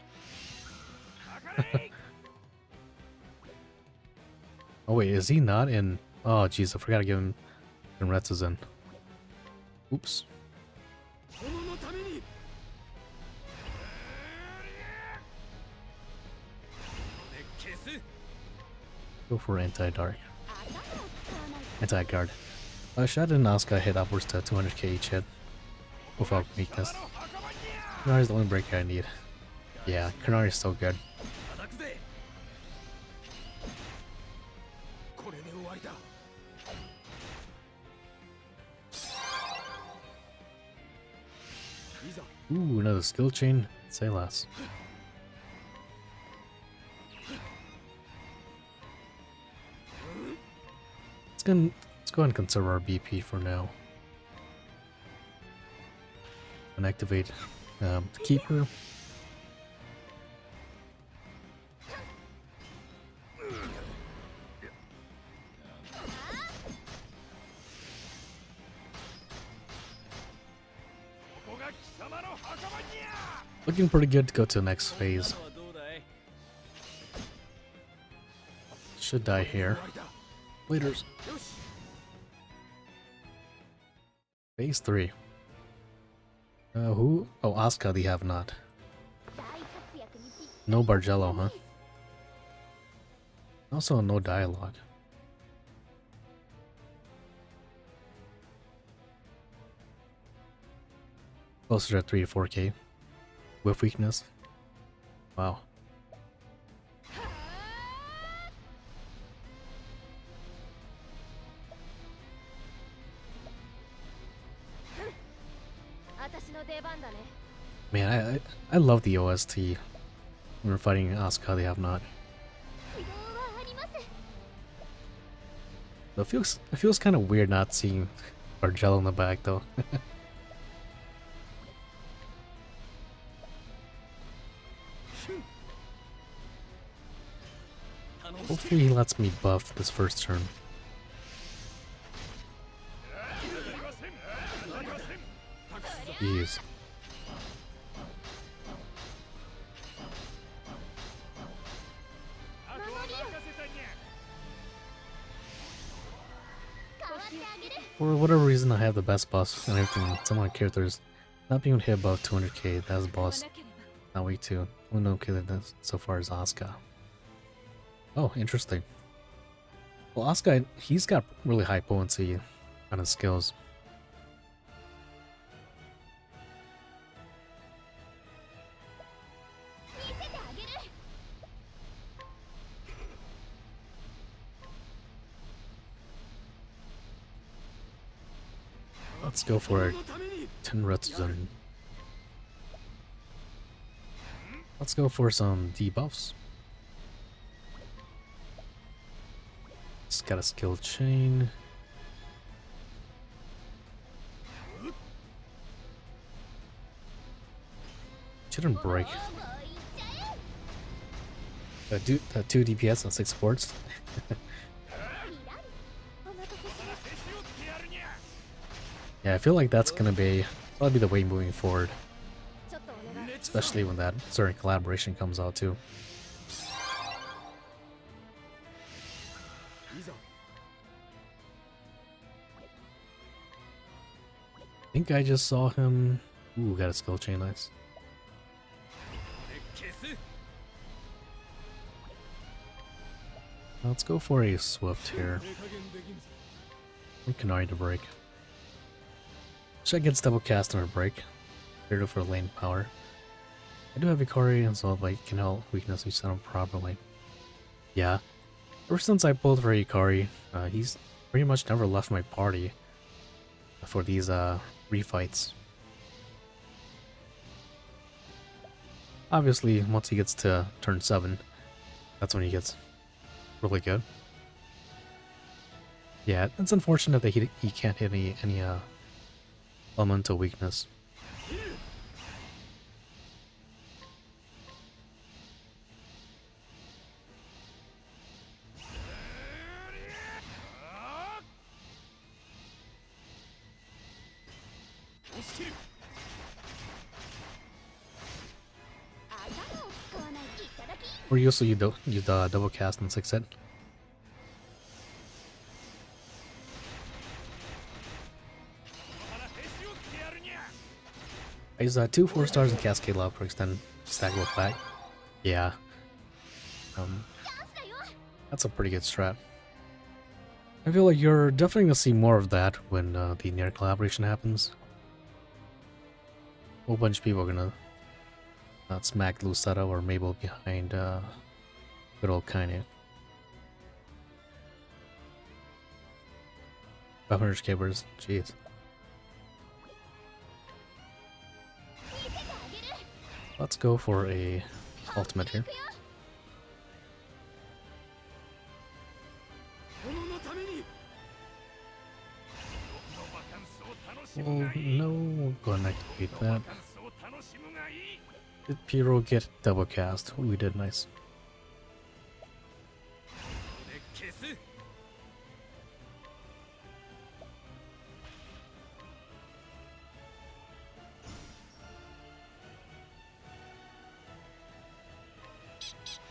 Oh wait, is he not in? Oh jeez, I forgot to give him Renretsu's in. Oops. Go for anti-dark. Anti-guard. Shad and Asuka hit upwards to 200k each hit. Without weakness. Kunari's the only breaker I need. Yeah, Kunari's so good. Ooh, another skill chain. Say less. Let's go and conserve our BP for now. And activate the Keeper. Looking pretty good to go to the next phase. Should die here. Laters. Phase 3. Who? Oh, Asuka, they have not. No Bargello, huh? Also, no dialogue. closer to 3 to 4k with weakness. Wow. Man, I love the OST. When we're fighting Asuka, they have not. It feels kind of weird not seeing Bargello in the back though. Hopefully he lets me buff this first turn. Jeez. For whatever reason, I have the best buffs and everything. Some of my characters not being hit above 200k. That's boss. Not weak too. Only no killer so far is Asuka. Oh, interesting. Well, Asuka, he's got really high potency on his skills. Let's go for it. Tenretsu. Let's go for some debuffs. It's got a skill chain. Shouldn't break. 2 DPS and 6 supports. Yeah, I feel like that's gonna be probably the way moving forward. Especially when that certain collaboration comes out too. I think I just saw him. Ooh, got a skill chain, nice. Let's go for a Swift here. And Kanari to break. Check gets double cast on her break. Cleared for lane power. I do have Ikari and so like can help weakness we set him properly. Yeah. Ever since I pulled for Ikari, he's pretty much never left my party for these refights. Obviously, once he gets to turn 7, that's when he gets really good. Yeah, it's unfortunate that he can't hit any elemental weakness. Or usually you double cast and 6 hit. I use 2 4-stars in Cascade Love for extend stack with back. Yeah. That's a pretty good strat. I feel like you're definitely gonna see more of that when the Nier collaboration happens. A whole bunch of people are gonna smack Lucetta or Mabel behind good old Kaine. 500 skabers, jeez. Let's go for a ultimate here. Oh no, go ahead and activate that. Did Pyro get double cast? We did, nice.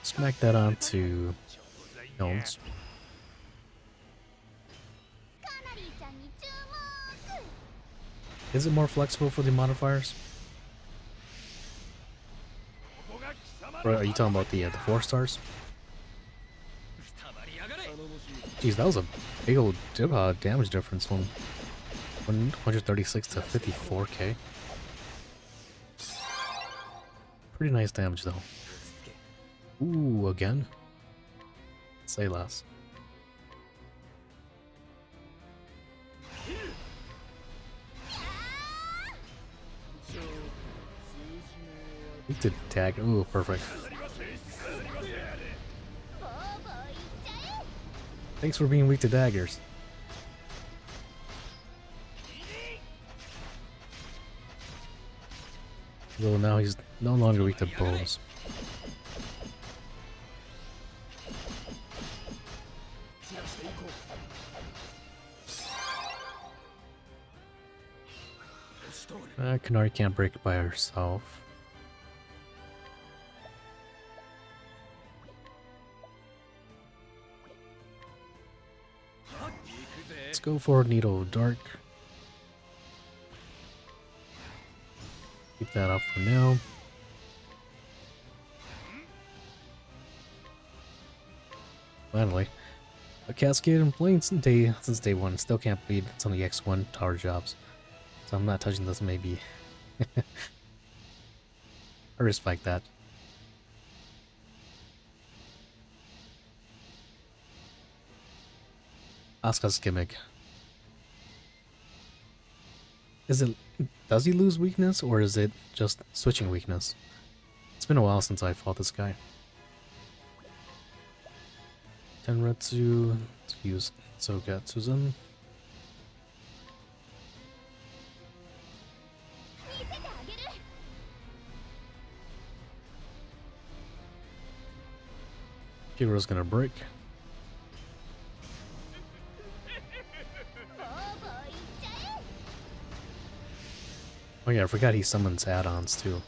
Smack that onto Gnomes. Is it more flexible for the modifiers? Or are you talking about the 4-stars? Jeez, that was a big old damage difference from 136 to 54k. Pretty nice damage though. Ooh, again? Say less. Weak to dagger. Ooh, perfect. Thanks for being weak to daggers. Well, now he's no longer weak to bows. Kanari can't break it by herself. Let's go for Needle of Dark. Keep that up for now. Finally. A Cascade I'm playing since day one. Still can't beat some of the X1 tower jobs. So I'm not touching this maybe. I respect that. Asuka's gimmick. Does he lose weakness or is it just switching weakness? It's been a while since I fought this guy. Tenretsu, let's use Sogatsuzan. Hero's gonna break. Oh yeah, I forgot he summons add-ons too.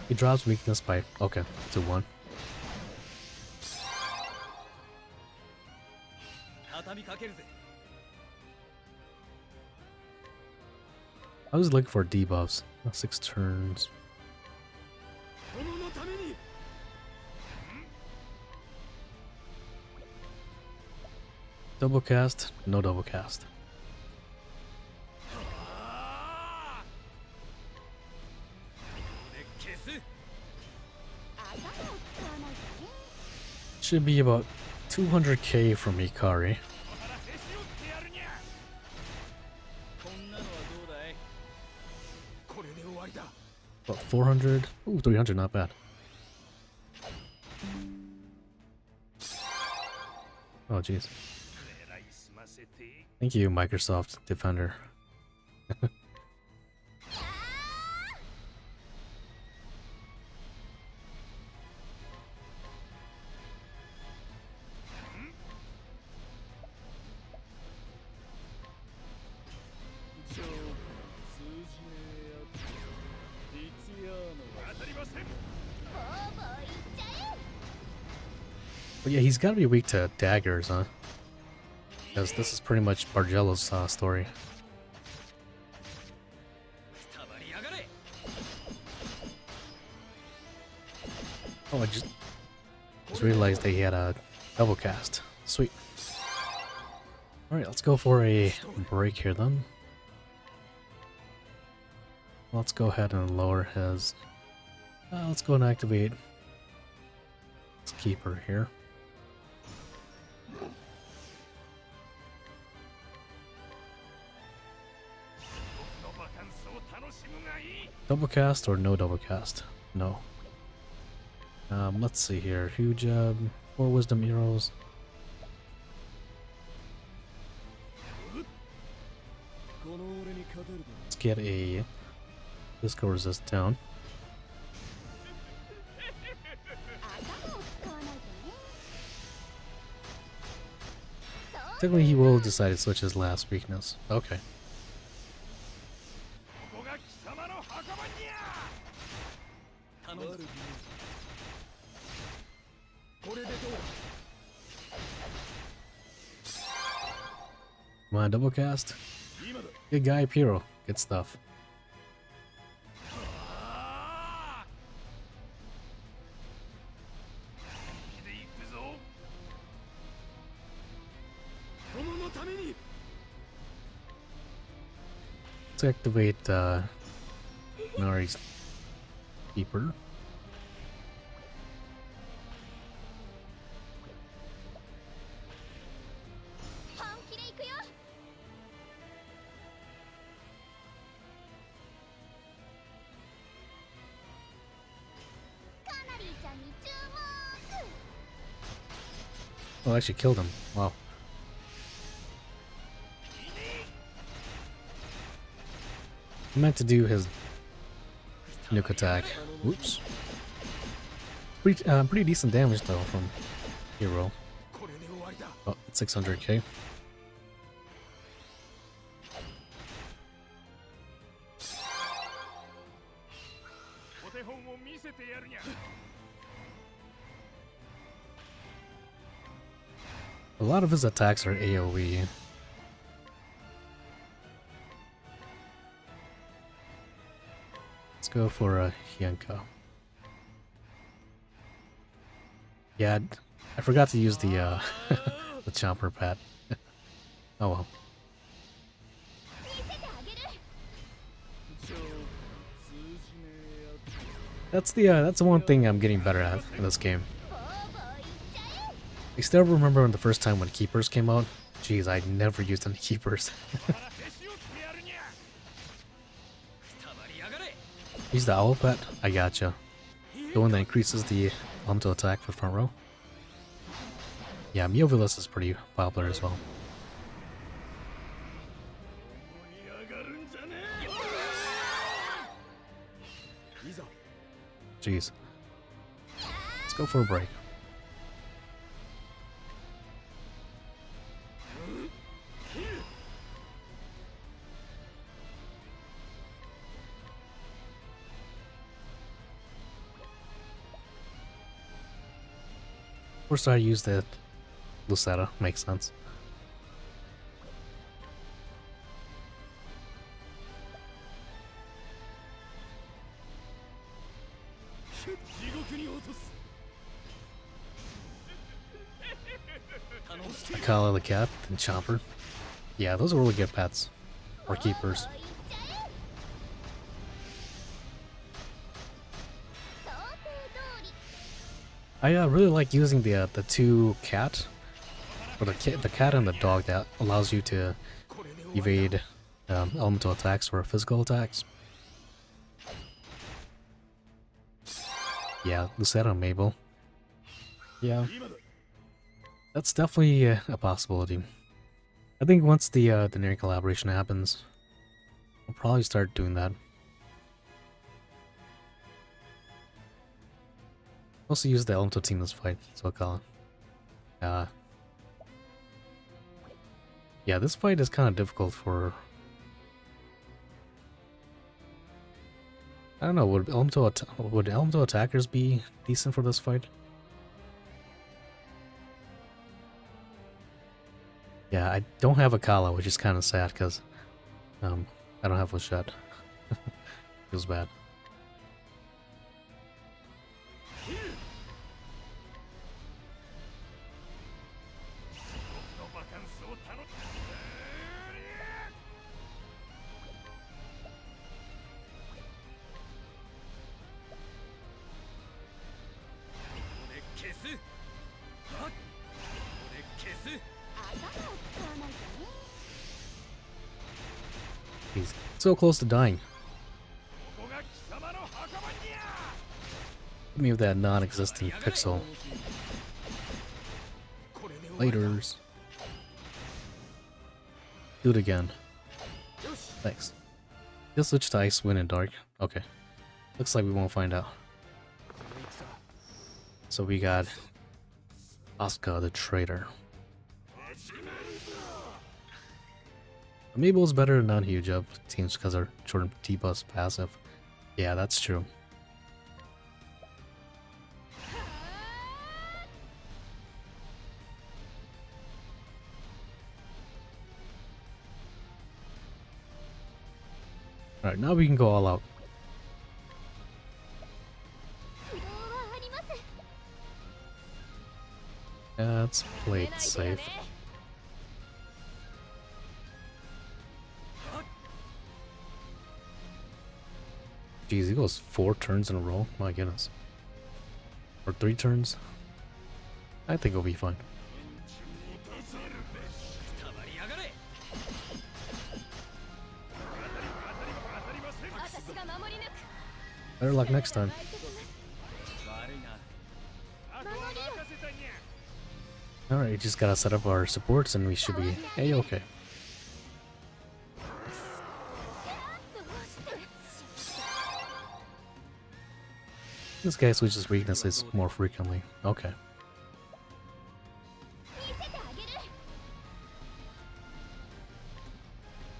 He drops weakness by, okay, to 1. I was looking for debuffs. 6 turns. Double cast, no double cast. Should be about 200k from Ikari. About 400? Ooh, 300, not bad. Oh, jeez. Thank you, Microsoft Defender. But yeah, he's gotta be weak to daggers, huh? Because this is pretty much Bargello's story. Oh, I just realized they had a double cast. Sweet. Alright, let's go for a break here then. Let's go ahead and lower his... let's go and activate... Let's keep her here. Double cast or no double cast? No. Let's see here. Huge 4 wisdom arrows. Let's get a disco resist down. Technically he will decide to switch his last weakness. Okay. Come on, double cast. Good guy, Piro. Good stuff. Let's activate Nari's Keeper. Oh, I actually killed him. Wow. I meant to do his nuke attack. Whoops. Pretty decent damage though from Hero. Oh, 600k. A lot of his attacks are AoE. Let's go for a Hyenka. Yeah, I forgot to use the the chomper pad. Oh well. That's the one thing I'm getting better at in this game. I still remember when the first time when keepers came out. Jeez, I never used any keepers. Use the owl pet? I gotcha. The one that increases the elemental attack for front row. Yeah, Miovilus is pretty popular as well. Jeez. Let's go for a break. Of course I use that Lucetta, makes sense. Akala the cat and Chomper. Yeah, those are really good pets. Or keepers. I really like using the two cat, or the cat and the dog that allows you to evade elemental attacks or physical attacks. Yeah, Lucetta and Mabel. Yeah, that's definitely a possibility. I think once the near collaboration happens, we'll probably start doing that. Also use the elemental team this fight, so I'll call it. Yeah, this fight is kind of difficult for... I don't know, would elemental attackers be decent for this fight? Yeah, I don't have a Kala, which is kind of sad, because I don't have a shot. Feels bad. He's so close to dying. Hit me with that non-existent pixel. Laters. Do it again. Thanks. He'll switch to Ice, Wind, and Dark. Okay. Looks like we won't find out. So we got Asuka the Traitor. Mabel is better than non-huge up teams because our short T-bus passive. Yeah, that's true. Alright, now we can go all out. Let's play it safe. Jeez, he goes 4 turns in a row. My goodness. Or 3 turns. I think it'll be fine. Better luck next time. Alright, just gotta set up our supports and we should be A-okay. This guy switches weaknesses more frequently. Okay.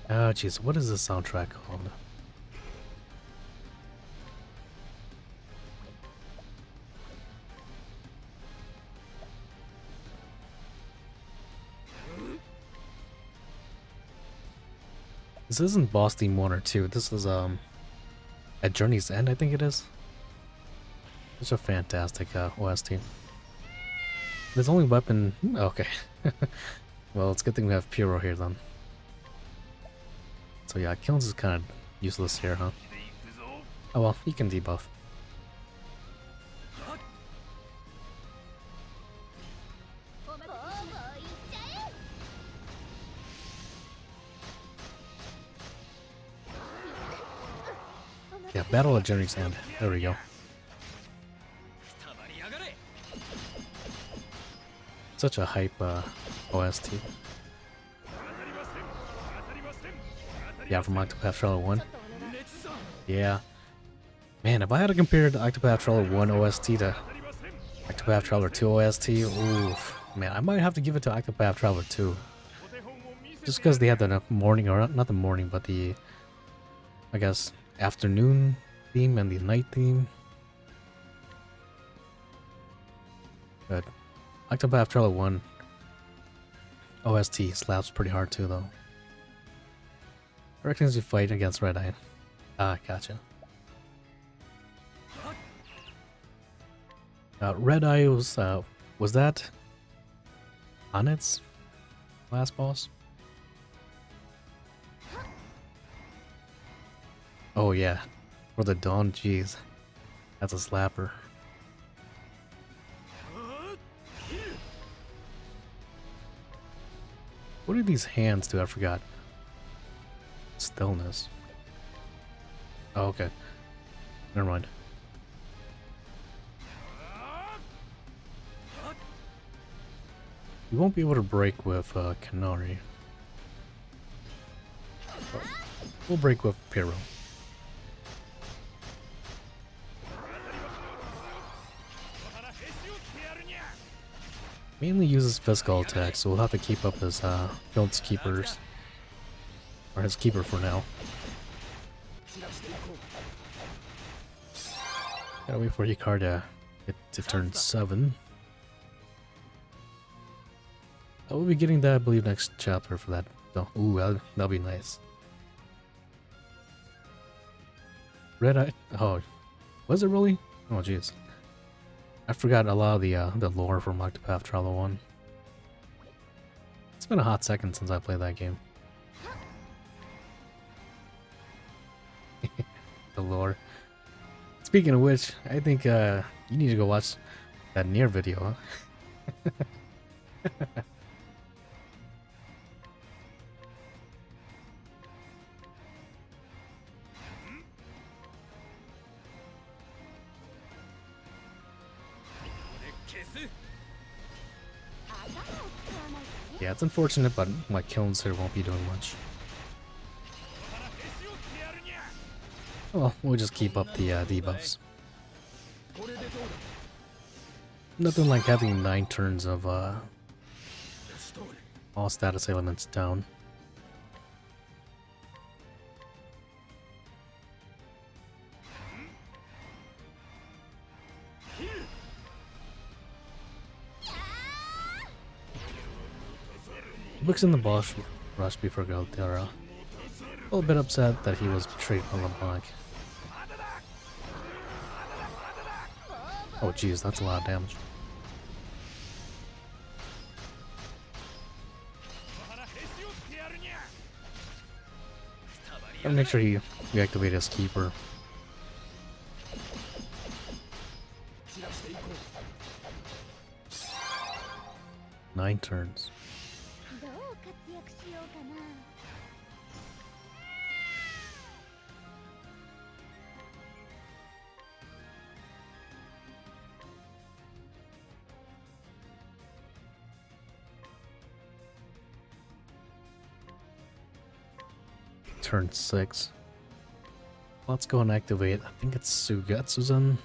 Oh jeez, what is this soundtrack called? This isn't Boss Theme 1 or 2, this is at Journey's End, I think it is. Such a fantastic OST. There's only weapon... okay. Well, it's a good thing we have Pyro here then. So yeah, Kilns is kind of useless here, huh? Oh well, he can debuff. Yeah, Battle at Journey's End. There we go. Such a hype OST. Yeah, from Octopath Traveler 1. Yeah. Man, if I had to compare the Octopath Traveler 1 OST to Octopath Traveler 2 OST, oof. Man, I might have to give it to Octopath Traveler 2. Just because they had the morning, or not the morning, but the, I guess, afternoon theme and the night theme. But Octopath Traveler 1 OST slaps pretty hard too, though. I reckon as you fight against Red Eye. Ah, gotcha. Red Eye was that on its last boss? Oh yeah, for the Dawn, jeez. That's a slapper. What do these hands do? I forgot. Stillness. Oh, okay. Never mind. You won't be able to break with Kanari. But we'll break with Pyro. Mainly uses physical attacks, so we'll have to keep up his Guild's keepers. Or his keeper for now. Gotta wait for Hikar to get to turn 7. I will be getting that, I believe, next chapter for that. Oh, ooh, that'll be nice. Red Eye. Oh, was it really? Oh, jeez. I forgot a lot of the lore from Octopath Traveler 1. It's been a hot second since I played that game. The lore. Speaking of which, I think you need to go watch that Nier video, huh? Yeah, it's unfortunate, but my Kilns here won't be doing much. Well, we'll just keep up the debuffs. Nothing like having 9 turns of all status elements down. Looks in the boss rush before Galtera. A little bit upset that he was betrayed by LeBlanc. Oh jeez, that's a lot of damage. Gotta make sure he reactivate his keeper. 9 turns. Turn 6. Let's go and activate. I think it's Sugetsuzen.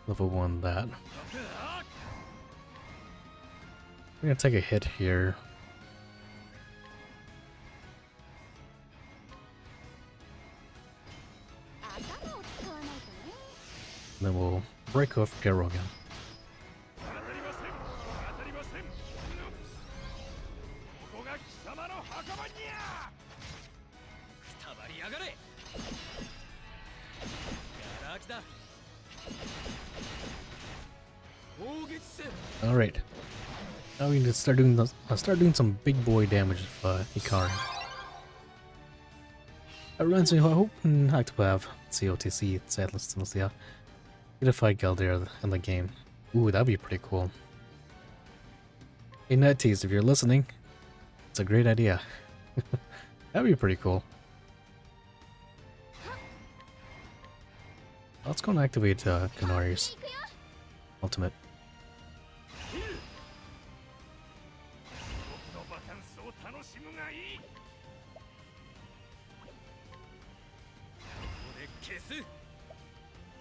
Level 1 that. We're gonna take a hit here. And then we'll break off Garo again. Alright. Now we need to start doing some big boy damage with Ikari. Runs me hope and Octopath, COTC, Sadless, yeah. Get to fight Galdea in the game. Ooh, that'd be pretty cool. Hey NetTease, if you're listening, it's a great idea. That'd be pretty cool. Let's go and activate Kanari's ultimate.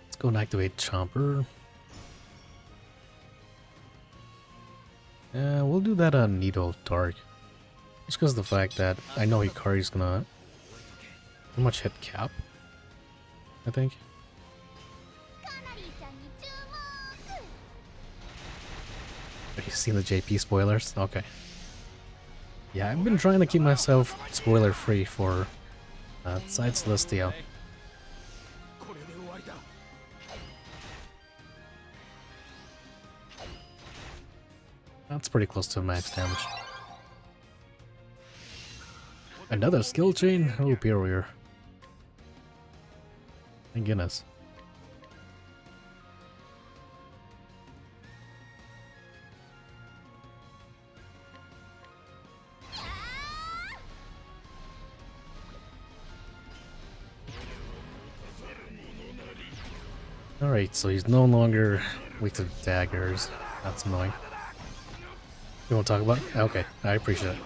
Let's go and activate Chomper. We'll do that on Needle Dark. Just because of the fact that I know Hikari's gonna pretty much hit cap, I think. Have you seen the JP spoilers? Okay. Yeah, I've been trying to keep myself spoiler free for Side Celestial. That's pretty close to max damage. Another skill chain? Oh, Superior. Thank goodness. Alright, so he's no longer weak to daggers. That's annoying. You want to talk about it? Okay, I appreciate it.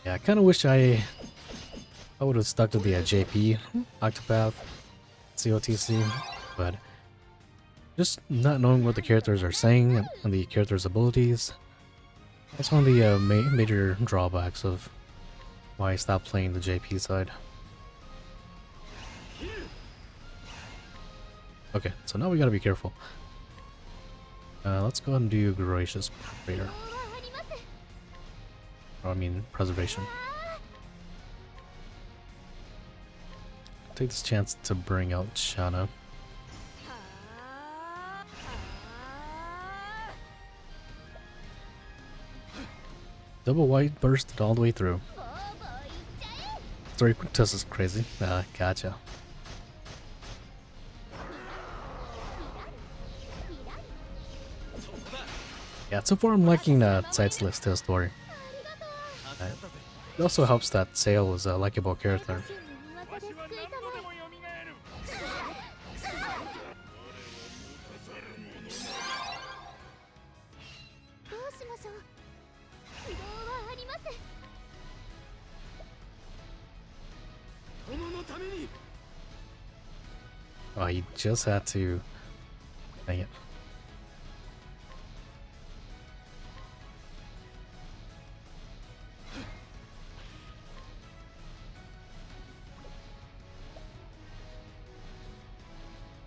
Yeah, I kind of wish I would have stuck to the JP Octopath COTC, but just not knowing what the characters are saying and the characters' abilities, that's one of the major drawbacks of why I stopped playing the JP side. Okay, so now we gotta be careful. Let's go ahead and do Gracious Prayer. Or, I mean, Preservation. Take this chance to bring out Shana. Double white bursted all the way through. Story test is crazy. Gotcha. Yeah, so far I'm liking Side Celestial story. It also helps that Sail is a likable character. Oh, he just had to... Dang it.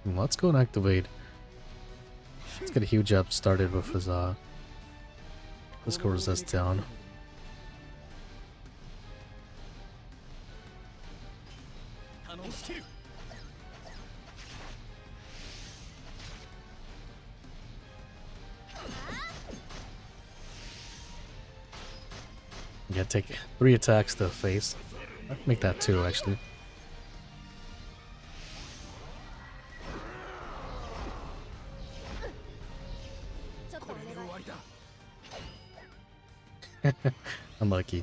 Let's go and activate. Let's get a huge up started with his let's go resist down. Yeah, take 3 attacks to the face. I'd make that 2 actually. Unlucky.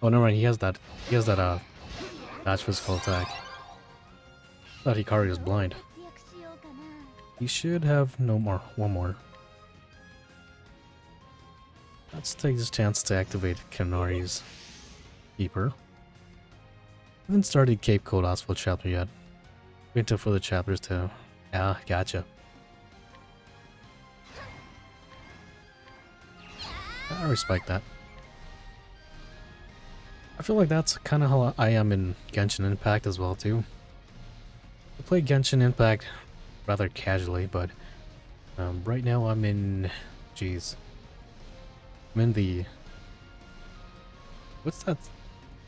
Oh, never mind. He has that. He has that. Dodge physical attack. Thought Hikari was blind. He should have no more. One more. Let's take this chance to activate Kanari's Keeper. Haven't started Cape Cod Oswald chapter yet. Wait until further chapters to. Ah, gotcha. I respect that. I feel like that's kind of how I am in Genshin Impact as well too. I play Genshin Impact rather casually, but right now I'm in, jeez, I'm in the, what's that?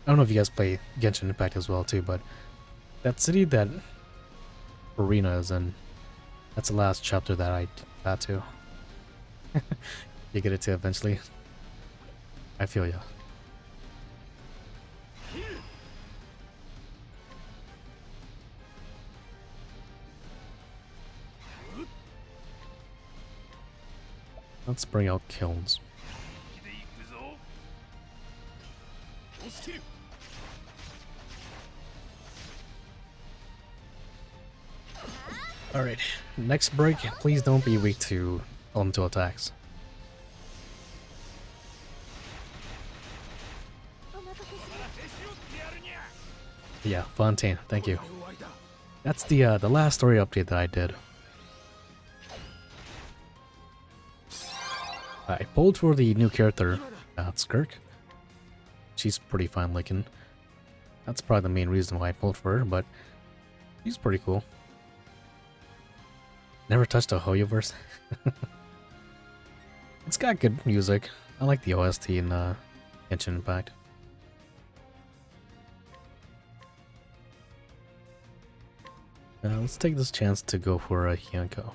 I don't know if you guys play Genshin Impact as well too, but that city that Arena is in, that's the last chapter that I got to. You get it to eventually. I feel ya. Let's bring out kilns. Alright, next break, please don't be weak to elemental attacks. Yeah, Fontaine, thank you. That's the last story update that I did. I pulled for the new character, Skirk. She's pretty fine looking. That's probably the main reason why I pulled for her, but she's pretty cool. Never touched a Hoyoverse. It's got good music. I like the OST in Genshin Impact. Let's take this chance to go for a Hyanko.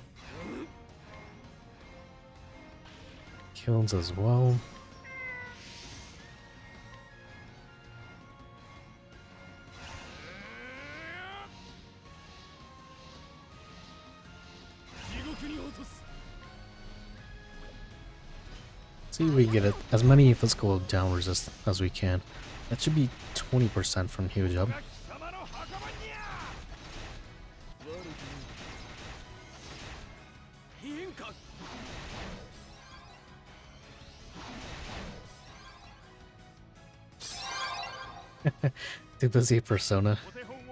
Kilns as well. See if we get it as many physical down resist as we can. That should be 20% from Huge Up. Too busy Persona,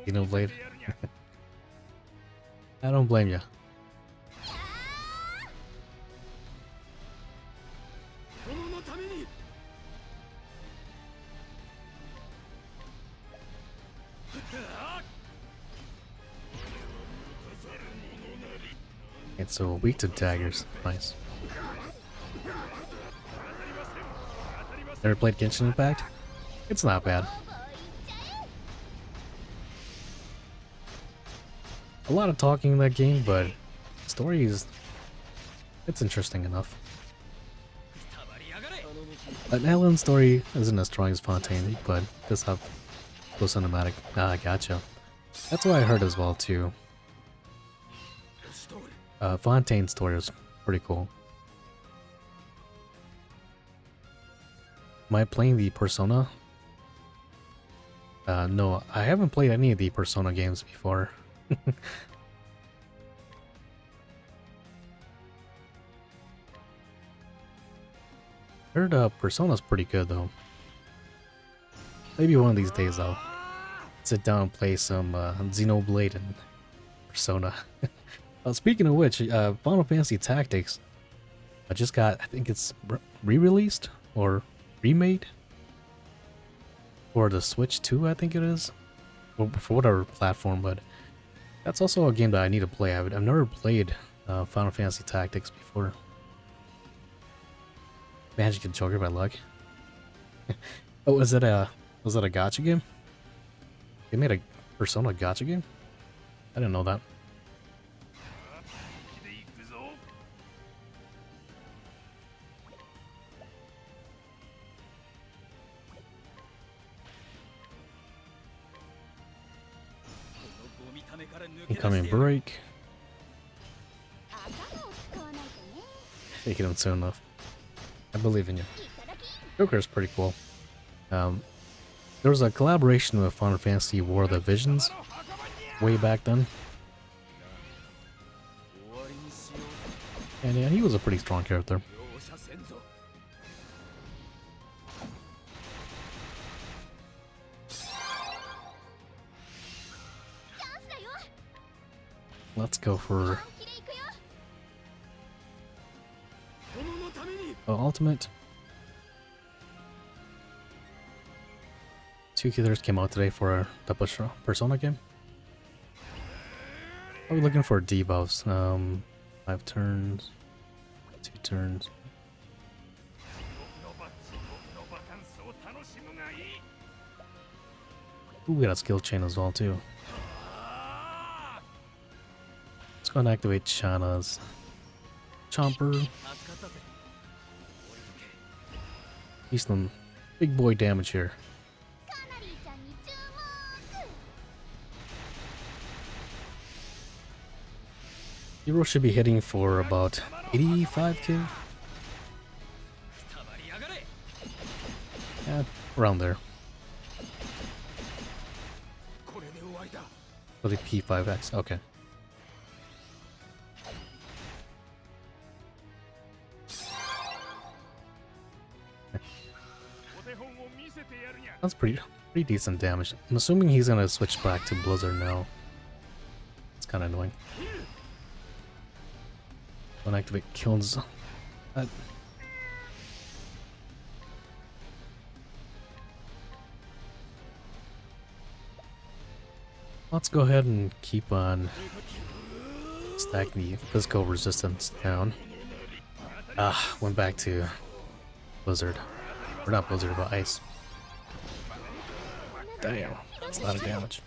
Blade. I don't blame you. It's so weak to daggers. Nice. Ever played Genshin Impact? It's not bad. A lot of talking in that game, but the story is, it's interesting enough. An Alan story isn't as strong as Fontaine, but does have close cinematic. Ah, gotcha. That's what I heard as well too. Fontaine's story is pretty cool. Am I playing the Persona? No, I haven't played any of the Persona games before. Heard Persona's pretty good though. Maybe one of these days I'll sit down and play some Xenoblade and Persona. Speaking of which, Final Fantasy Tactics I just got, I think it's re-released or remade for the Switch 2, I think it is, or for whatever platform, but that's also a game that I need to play. I've never played Final Fantasy Tactics before. Magic Controller by luck. Oh, was it a gacha game? They made a Persona gacha game? I didn't know that. Incoming break. Taking him soon enough. I believe in you. Joker is pretty cool. There was a collaboration with Final Fantasy War of the Visions way back then. And yeah, he was a pretty strong character. Let's go for ultimate. 2 killers came out today for the Persona game. Are we looking for debuffs? 5 turns, 2 turns. Ooh, we got a skill chain as well too. Let's go and activate Shana's Chomper. He's some big boy damage here. Hero should be hitting for about 85k. Yeah, around there. For the P5X, okay. That's pretty decent damage. I'm assuming he's gonna switch back to Blizzard now. It's kind of annoying. Don't activate kills. Let's go ahead and keep on stacking the physical resistance down. Went back to Blizzard. Or not Blizzard, but Ice. Damn, that's a lot of damage.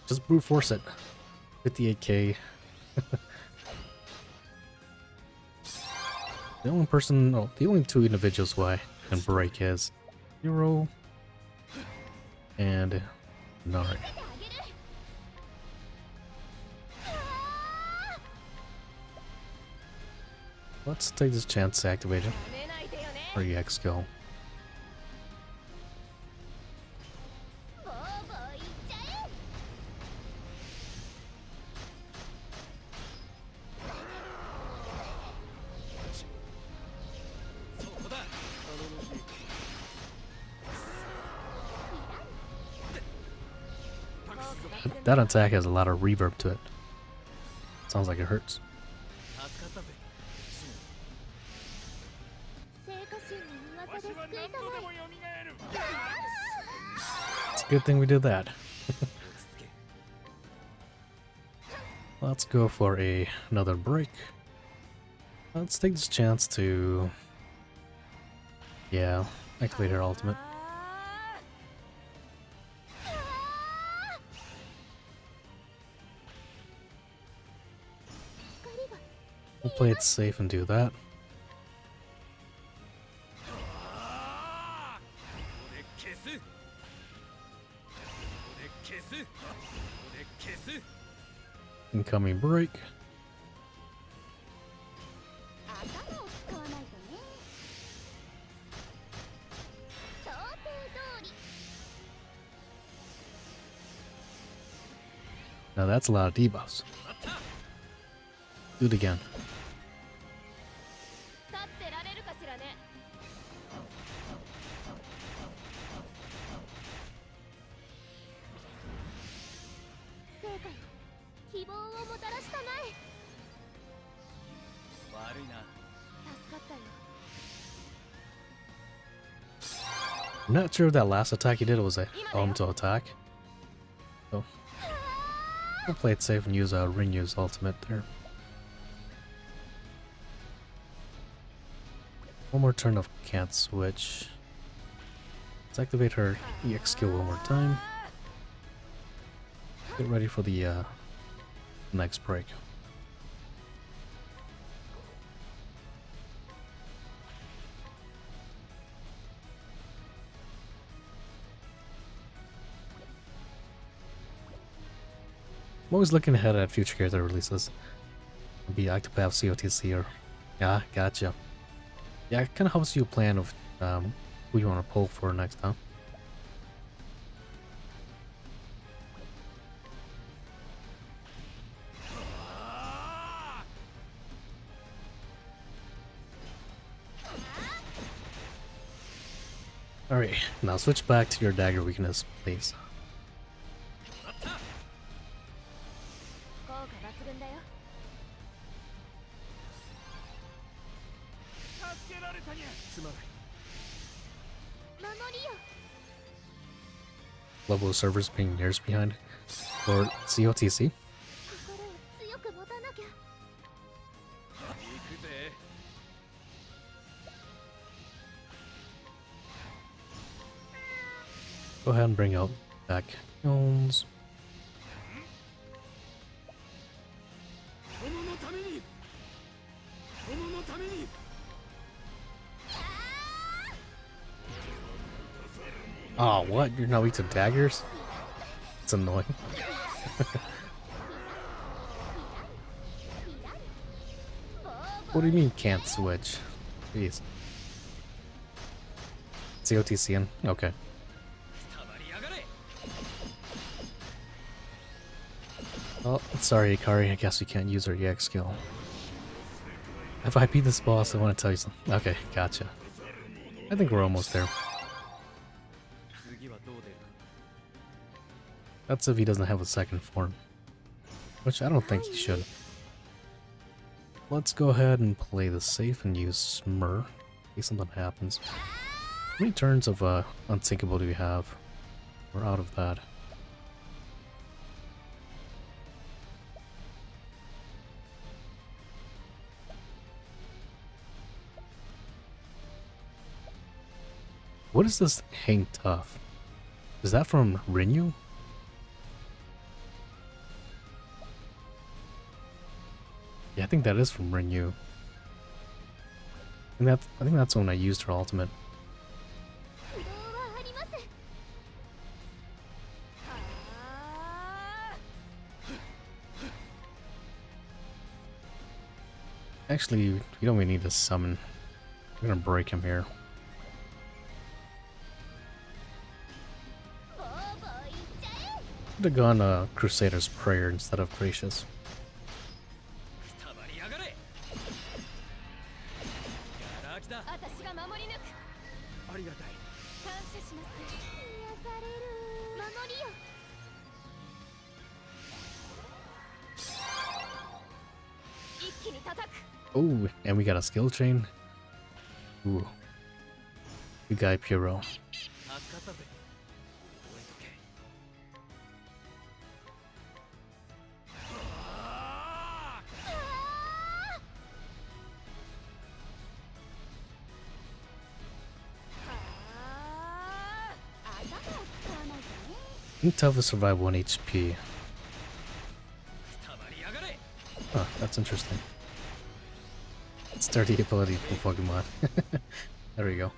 Just brute force it. 58k. The only 2 individuals who I can break is Hero and Nari. Let's take this chance to activate it. Or EX skill. That attack has a lot of reverb to it. Sounds like it hurts. It's a good thing we did that. Let's go for another break. Let's take this chance to, yeah, activate her ultimate. We'll play it safe and do that. Incoming break. Now that's a lot of debuffs. Do it again. I'm not sure if that last attack he did was a elemental attack. So we'll play it safe and use Rinyu's ultimate there. One more turn of can't switch. Let's activate her EX skill one more time. Get ready for the next break. I'm always looking ahead at future character releases. It'd be Octopath, COTC, or yeah, gotcha. Yeah, it kind of helps you plan of who you want to pull for next time. Alright, now switch back to your dagger weakness, please. Level servers being years behind for COTC. Go ahead and bring out back kilns. Oh, what? You're not weak to daggers? It's annoying. What do you mean can't switch? Jeez. COTC in? Okay. Oh, sorry, Ikari. I guess we can't use our EX skill. If I beat this boss, I want to tell you something. Okay, gotcha. I think we're almost there. That's if he doesn't have a second form. Which I don't think he should. Let's go ahead and play this safe and use Smur in case something happens. How many turns of Unsinkable do we have? We're out of that. What is this Hang Tough? Is that from Rinyu? Yeah, I think that is from Rinyu. I think that's when I used her ultimate. Actually, you don't really need to summon. I'm gonna break him here. Could have gone Crusader's Prayer instead of Gracious. Oh, and we got a skill chain. Ooh. Good guy, Pyro. Tough to survive 1 HP. Huh, that's interesting. It's 30 ability for Pokemon. There we go.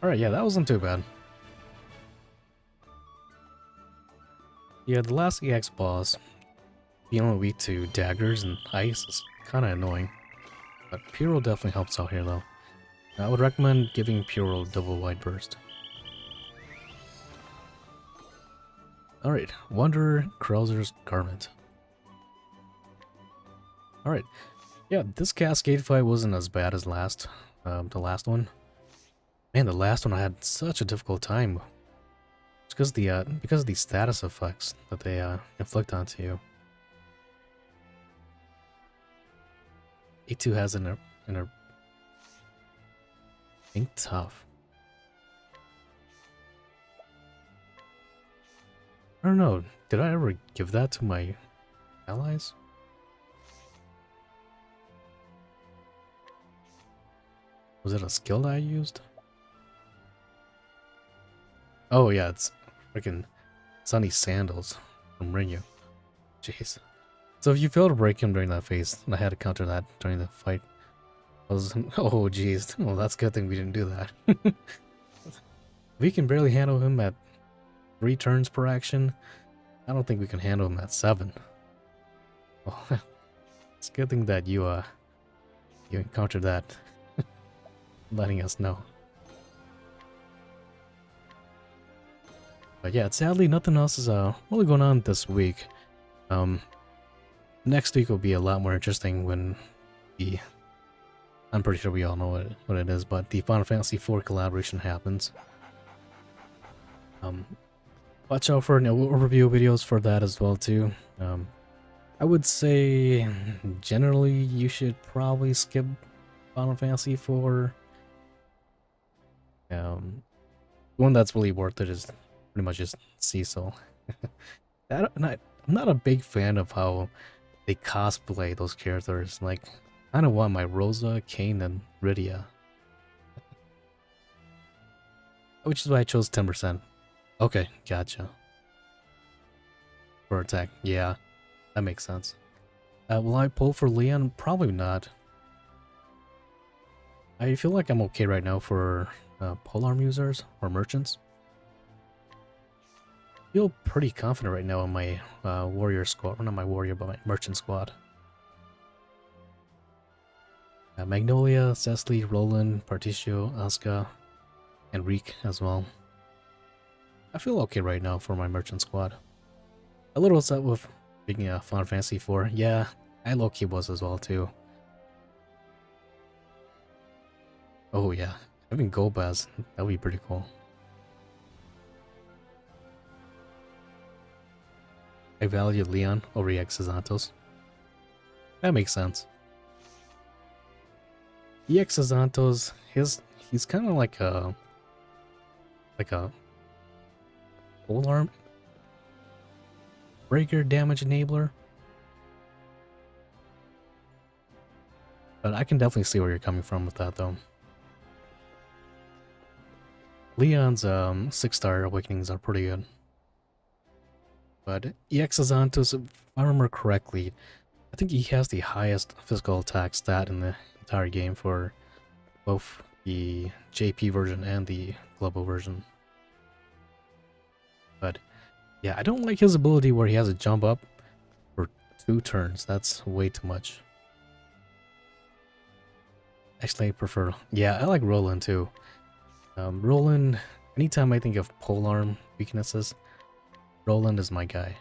Alright, yeah, that wasn't too bad. Yeah, the last EX boss, being only weak to daggers and ice is kind of annoying. But Puro definitely helps out here though. I would recommend giving Puro double wide burst. Alright, Wanderer Krauser's Garment. Alright, yeah, this Cascade fight wasn't as bad as the last one. Man, the last one I had such a difficult time. It's because of the status effects that they inflict onto you. A2 has in a think tough. I don't know. Did I ever give that to my allies? Was it a skill that I used? Oh yeah, it's freaking Sunny Sandals from Rinyu. Jeez. So if you fail to break him during that phase, and I had to counter that during the fight, I was oh jeez. Well, that's a good thing we didn't do that. We can barely handle him at 3 turns per action. I don't think we can handle him at 7. Well, it's a good thing that you encountered that, letting us know. But yeah, sadly, nothing else is really going on this week. Next week will be a lot more interesting when the I'm pretty sure we all know what it is, but the Final Fantasy IV collaboration happens. Watch out for overview videos for that as well too. I would say generally you should probably skip Final Fantasy IV. One that's really worth it is pretty much just Cecil. I'm not a big fan of how they cosplay those characters. Like, I kind of want my Rosa, Kane, and Rydia. Which is why I chose 10%. Okay, gotcha. For attack, yeah, that makes sense. Will I pull for Leon? Probably not. I feel like I'm okay right now for polearm users or merchants. I feel pretty confident right now in my warrior squad. Well, not my warrior, but my merchant squad. Magnolia, Cecily, Roland, Particio, Asuka, and Reek as well. I feel okay right now for my merchant squad. A little upset with being a Final Fantasy IV. Yeah, I low-key was as well too. Oh yeah, having Golbaz, that would be pretty cool. I value Leon over EX Santos. That makes sense. EX Santos, he's kind of like a polearm breaker damage enabler. But I can definitely see where you're coming from with that though. Leon's 6-star awakenings are pretty good. But EX Santos, if I remember correctly, I think he has the highest physical attack stat in the entire game for both the JP version and the global version. But yeah, I don't like his ability where he has to jump up for 2 turns. That's way too much. Actually, I prefer... Yeah, I like Roland too. Roland, anytime I think of polearm weaknesses, Roland is my guy.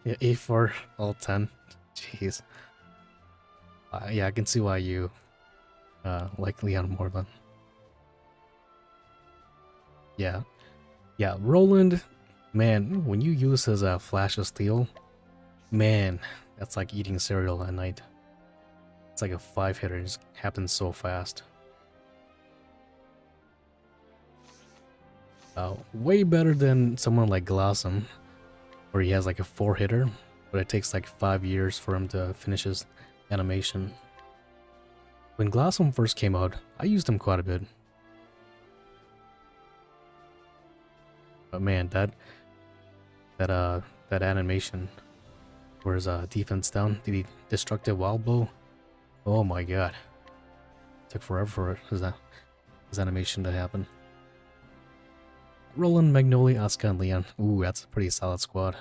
Yeah, A4, all 10. Jeez. Yeah, I can see why you like Leon more than... Yeah. Yeah, Roland, man, when you use his Flash of Steel, man, that's like eating cereal at night. It's like a 5-hitter, it just happens so fast. Way better than someone like Glossum, where he has like a 4-hitter, but it takes like 5 years for him to finish his animation. When Glossum first came out, I used him quite a bit. But man, that animation, where his defense down, the destructive wild blow, oh my god, took forever for his animation to happen. Roland, Magnolia, Asuka, and Leon. Ooh, that's a pretty solid squad.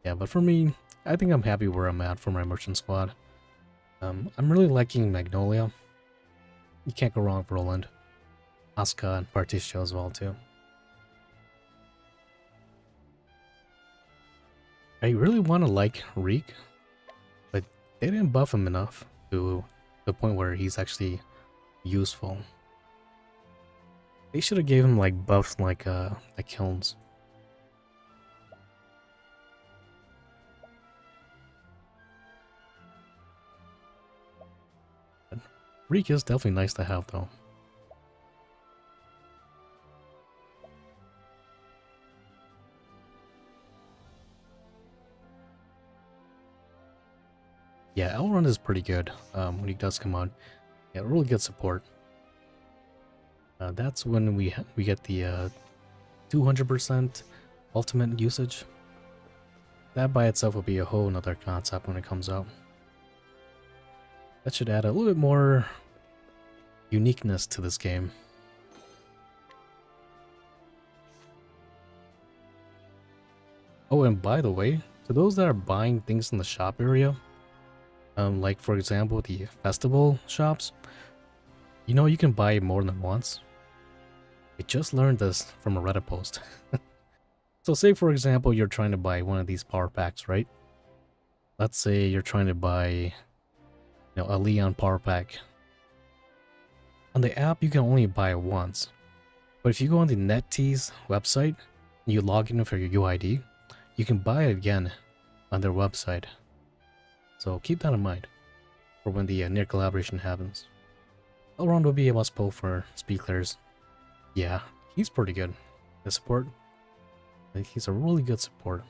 Yeah, but for me, I think I'm happy where I'm at for my merchant squad. I'm really liking Magnolia. You can't go wrong with Roland. Asuka and Particio as well too. I really want to like Reek, but they didn't buff him enough to the point where he's actually useful. They should have gave him like buffs like kilns. Reek is definitely nice to have though. Yeah, Elrond is pretty good when he does come on. Yeah, really good support. That's when we get the 200% ultimate usage. That by itself will be a whole nother concept when it comes out. That should add a little bit more uniqueness to this game. Oh, and by the way, to those that are buying things in the shop area, like for example the festival shops, you know you can buy more than once. I just learned this from a Reddit post. So say for example you're trying to buy one of these power packs, right? Let's say you're trying to buy, a Leon power pack. On the app you can only buy it once. But if you go on the NetTease website and you log in with your UID, you can buy it again on their website. So keep that in mind for when the near collaboration happens. Elrond will be a must pull for speakers. Yeah, he's pretty good. The support, like, he's a really good support.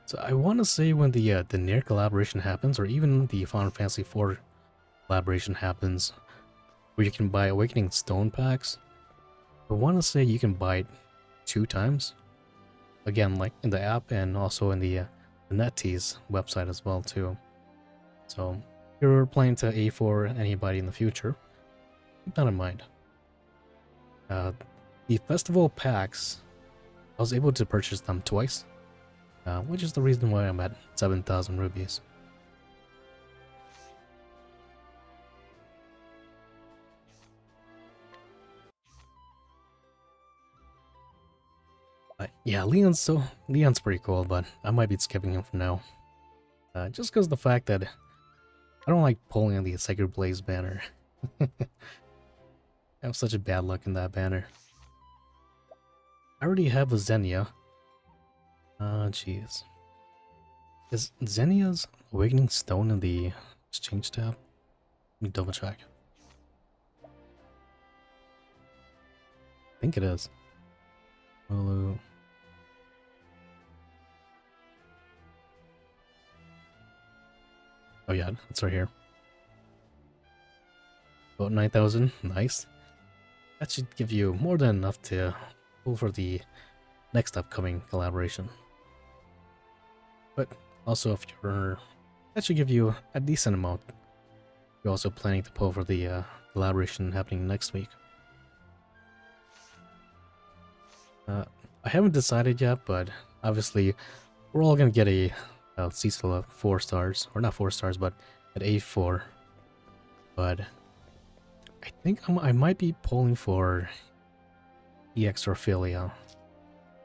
So I want to say when the near collaboration happens, or even the Final Fantasy IV collaboration happens, where you can buy Awakening Stone packs, I want to say you can buy it 2 times. Again, like in the app and also in the NetTease website as well too. So if you're planning to A4 anybody in the future, keep that in mind. The festival packs, I was able to purchase them twice, which is the reason why I'm at 7,000 rubies. Yeah, Leon's pretty cool, but I might be skipping him for now. Just because the fact that I don't like pulling on the Sacred Blaze banner. I have such a bad luck in that banner. I already have a Xenia. Jeez. Is Xenia's Awakening Stone in the exchange tab? Let me double check. I think it is. Hulu. Oh yeah, it's right here. About 9,000. Nice. That should give you more than enough to pull for the next upcoming collaboration. But also, if you're, that should give you a decent amount. You're also planning to pull for the collaboration happening next week. I haven't decided yet, but obviously we're all gonna get a Cecil of 4 stars, or not 4 stars, but at A4. But I think I might be pulling for EX Orphelia,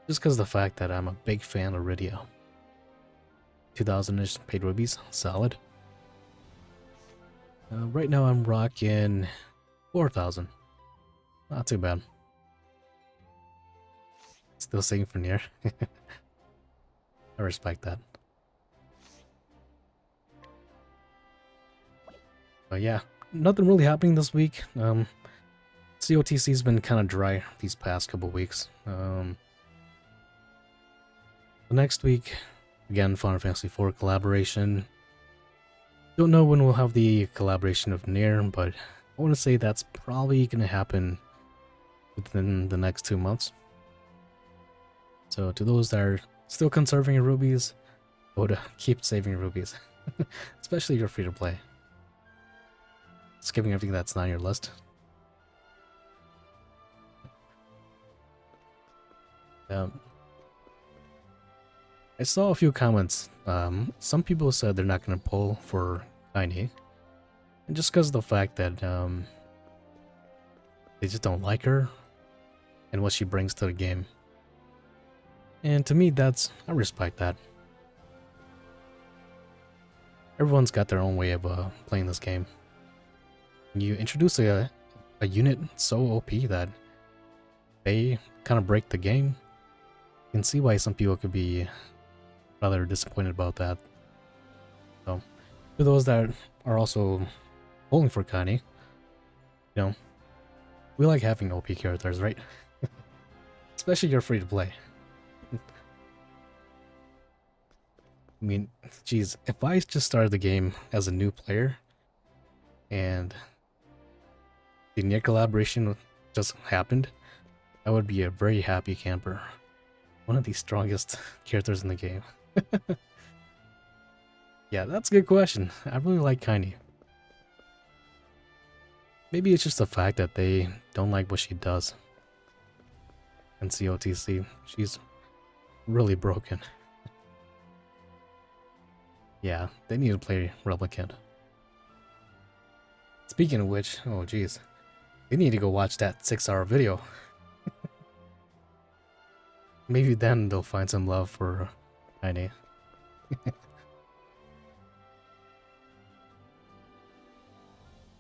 just because of the fact that I'm a big fan of Rydia. 2,000-ish paid rubies, solid. Right now I'm rocking 4,000. Not too bad. Still saving for near. I respect that. But yeah, nothing really happening this week. COTC's been kind of dry these past couple weeks. The next week, again, Final Fantasy IV collaboration. Don't know when we'll have the collaboration of Nier, but I want to say that's probably going to happen within the next 2 months. So to those that are still conserving your rubies, I would keep saving rubies, especially if you're free to play. Skipping everything that's not on your list. I saw a few comments. Some people said they're not going to pull for Tiny, and just because of the fact that they just don't like her and what she brings to the game. And to me, I respect that. Everyone's got their own way of playing this game. When you introduce a unit so OP that they kind of break the game, you can see why some people could be rather disappointed about that. So, for those that are also pulling for Kani, we like having OP characters, right? Especially if you're free to play. I mean, geez, if I just started the game as a new player and the Nier collaboration just happened, I would be a very happy camper. One of the strongest characters in the game. Yeah, that's a good question. I really like Kaini. Maybe it's just the fact that they don't like what she does. in COTC. She's really broken. Yeah, they need to play Replicant. Speaking of which, oh geez, they need to go watch that 6-hour video. Maybe then they'll find some love for Tiny.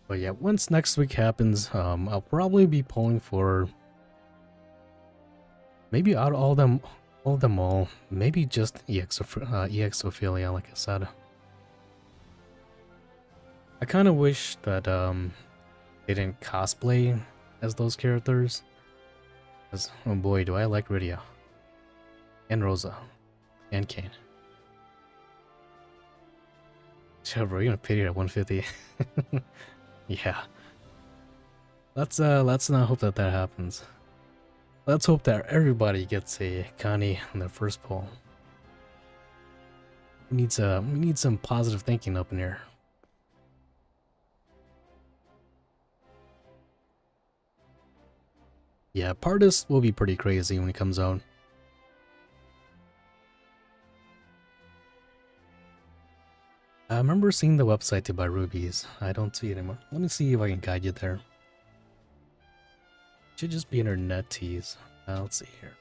But yeah, once next week happens, I'll probably be pulling for maybe out of all, maybe just EX Ophelia, like I said. I kind of wish that they didn't cosplay as those characters. Cause oh boy, do I like Rydia and Rosa and Kane. Yeah, bro, you're gonna pity her at 150. Yeah. Let's not hope that happens. Let's hope that everybody gets a Connie in their first pull. We need some positive thinking up in here. Yeah, Pardis will be pretty crazy when he comes out. I remember seeing the website to buy rubies. I don't see it anymore. Let me see if I can guide you there. Should just be in her net tees. Let's see here.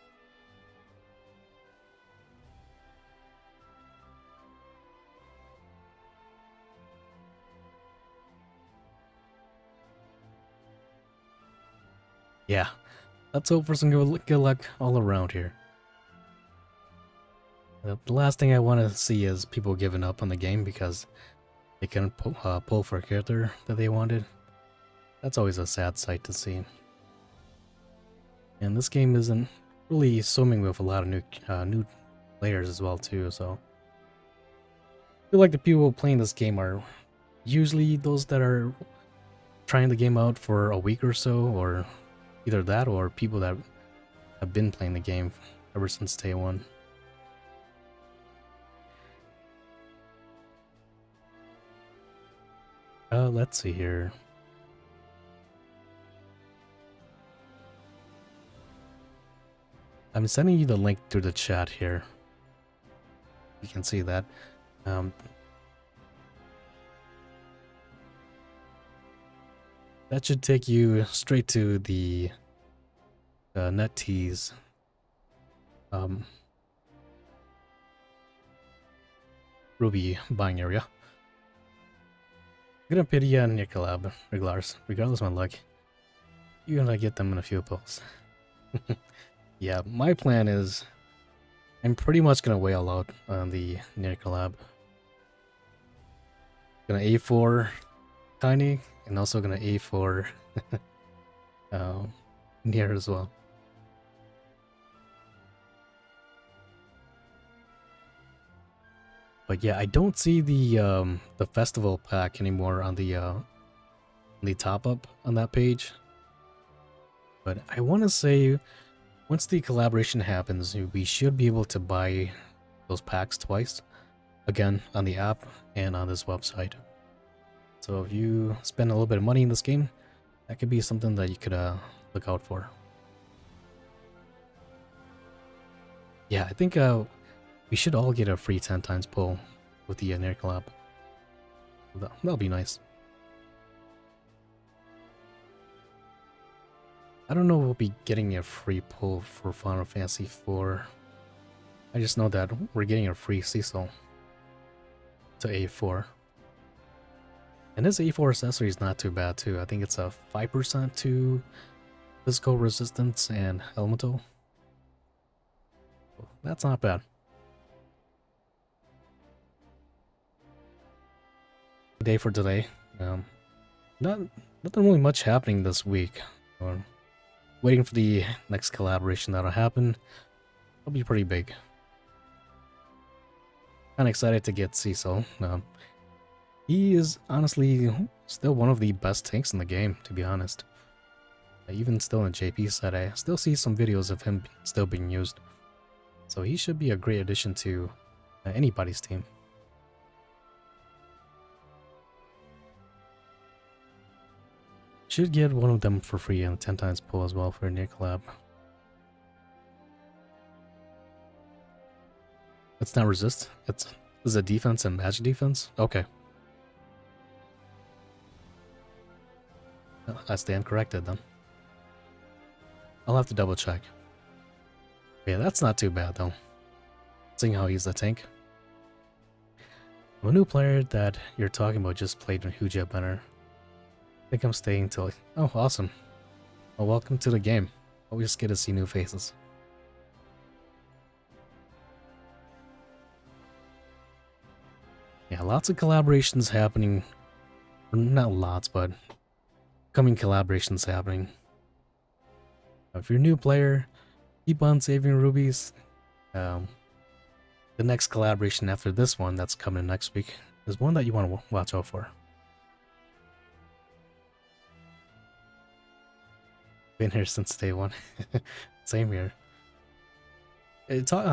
Yeah, let's hope for some good luck all around here. The last thing I want to see is people giving up on the game because they couldn't pull for a character that they wanted. That's always a sad sight to see. And this game isn't really swimming with a lot of new players as well too, so I feel like the people playing this game are usually those that are trying the game out for a week or so, or either that or people that have been playing the game ever since day one. Let's see here. I'm sending you the link through the chat here. You can see that. That should take you straight to the NetTease Ruby buying area. I'm gonna pity you in your collab, regardless of my luck. You're gonna get them in a few pulls. Yeah, my plan is I'm pretty much gonna whale out on the near collab. Gonna A4 Tiny and also gonna A4 near as well. But yeah, I don't see the festival pack anymore on the top up on that page. But I want to say once the collaboration happens, we should be able to buy those packs twice, again on the app and on this website. So if you spend a little bit of money in this game, that could be something that you could look out for. Yeah, I think we should all get a free 10 times pull with the Nair collab. That'll be nice. I don't know if we'll be getting a free pull for Final Fantasy IV. I just know that we're getting a free Cecil to A4. And this A4 accessory is not too bad too. I think it's a 5% to physical resistance and elemental. That's not bad. Day for today. Nothing really much happening this week. Waiting for the next collaboration that'll happen. It'll be pretty big. Kinda excited to get Cecil. He is honestly still one of the best tanks in the game, to be honest. Even still in JP set, I still see some videos of him still being used. So he should be a great addition to anybody's team. Should get one of them for free and 10 times pull as well for a near collab. It's not resist. Is it defense and magic defense? Okay. I stand corrected then. I'll have to double check. Yeah, that's not too bad though. Seeing how he's a tank. A new player that you're talking about just played Huja Banner. I think I'm staying till... Oh, awesome. Well, welcome to the game. Always get to see new faces. Yeah, lots of collaborations happening. Not lots, but coming collaborations happening. If you're a new player, keep on saving rubies. The next collaboration after this one that's coming next week is one that you want to watch out for. Been here since day one. Same here.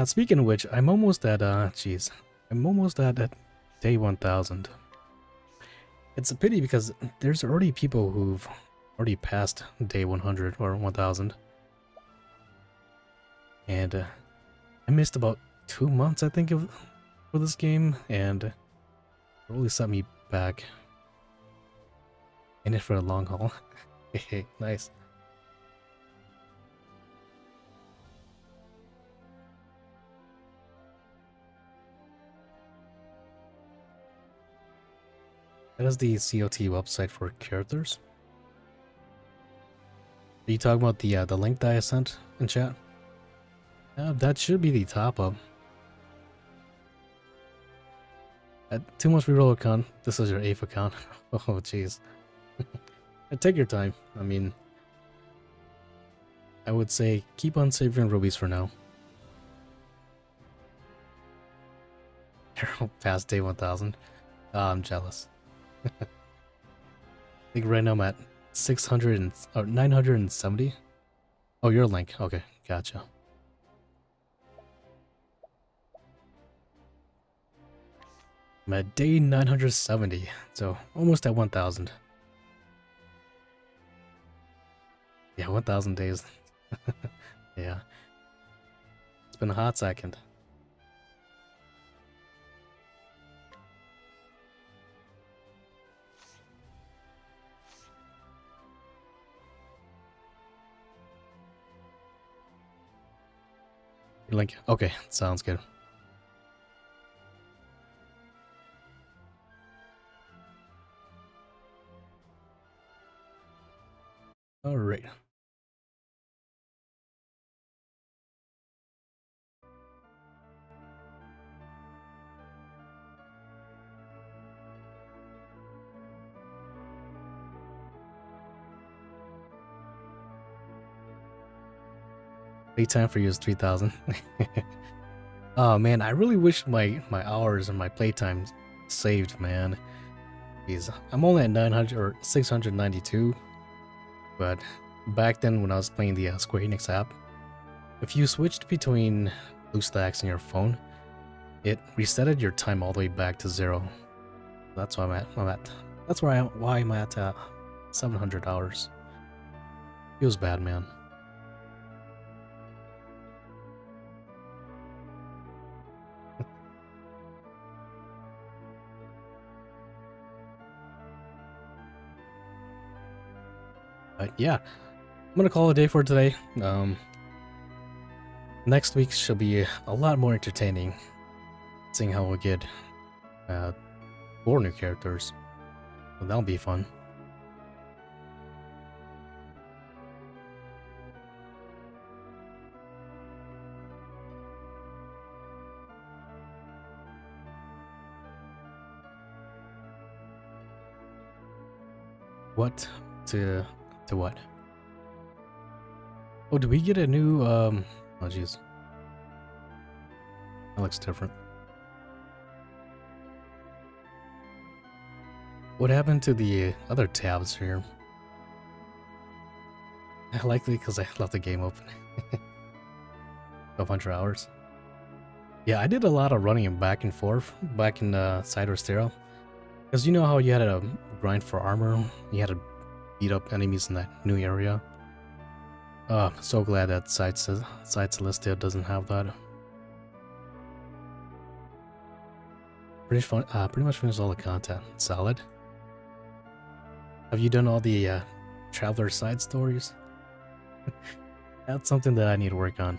Speaking of which, I'm almost at I'm almost at day 1000. It's a pity because there's already people who've already passed day 100 or 1000. And I missed about 2 months, I think, for this game, and it really set me back in it for a long haul. Nice. That is the COT website for characters. Are you talking about the link that I sent in chat? That should be the top up. Too much reroll account. This is your 8th account. Oh, jeez. Take your time. I mean, I would say keep on saving rubies for now. Past day 1000. I'm jealous. I think right now I'm at 600 or 970. Oh, you're Link. Okay, gotcha. I'm at day 970, so almost at 1000. Yeah, 1000 days. Yeah. It's been a hot second. Link. Okay, sounds good. All right. Playtime for you is 3000. Oh man, I really wish my hours and my playtime saved, man. Jeez, I'm only at 900 or 692. But back then when I was playing the Square Enix app, if you switched between BlueStacks and your phone, it resetted your time all the way back to 0. That's why that's why I'm at 700 hours. Feels bad, man. But yeah, I'm gonna call it a day for today. Next week should be a lot more entertaining, seeing how we'll get 4 new characters. So that'll be fun. What to what? Oh, did we get a new oh jeez. That looks different. What happened to the other tabs here? Likely because I left the game open. 1200 hours. Yeah, I did a lot of running back and forth back in Cider Stereo. Because you know how you had to grind for armor? You had to beat up enemies in that new area. So glad that Side Celestia doesn't have that. pretty much finished all the content. Solid. Have you done all the traveler side stories? That's something that I need to work on.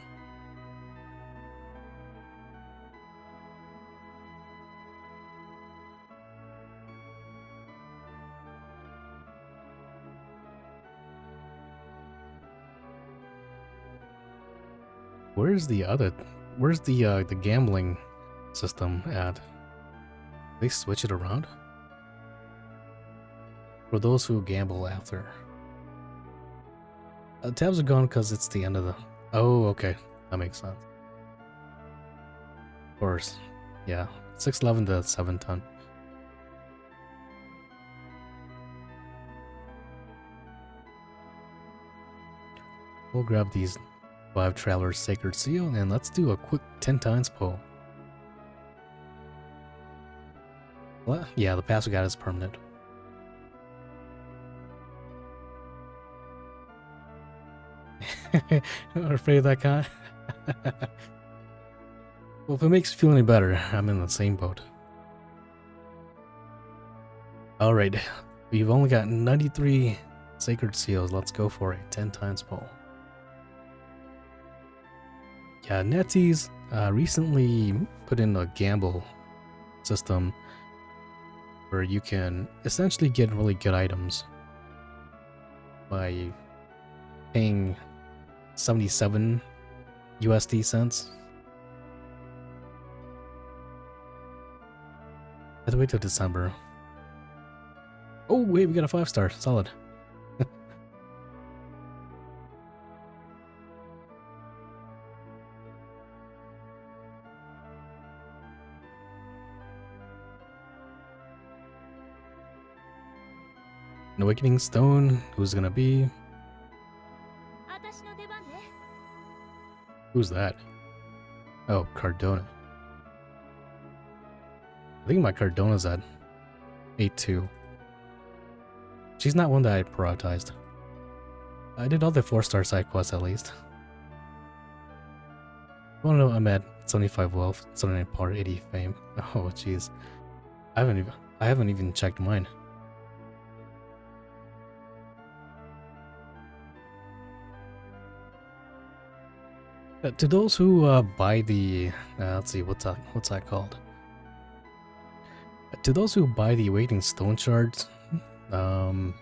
Where's the gambling system at? They switch it around? For those who gamble after. Tabs are gone because it's the end of the... Oh, okay. That makes sense. Of course. Yeah. 611 to 710. We'll grab these 5 Traveler's Sacred Seal and let's do a quick 10 times pull. Well, yeah, the pass we got is permanent. I'm afraid of that guy. Well, if it makes you feel any better, I'm in the same boat. Alright, we've only got 93 Sacred Seals. Let's go for a 10 times pull. Yeah, NetEase recently put in a gamble system where you can essentially get really good items by paying 77 USD cents. I have to wait till December. Oh wait, we got a 5-star. Solid. An Awakening Stone. Who's gonna be? Who's that? Oh, Cardona. I think my Cardona's at 8-2. She's not one that I prioritized. I did all the 4-star side quests at least. Oh no, I'm at 75 wealth, 79 power, 80 fame. Oh jeez. I haven't even checked mine. To those who buy the let's see, what's that called? To those who buy the Awakening Stone Shards, the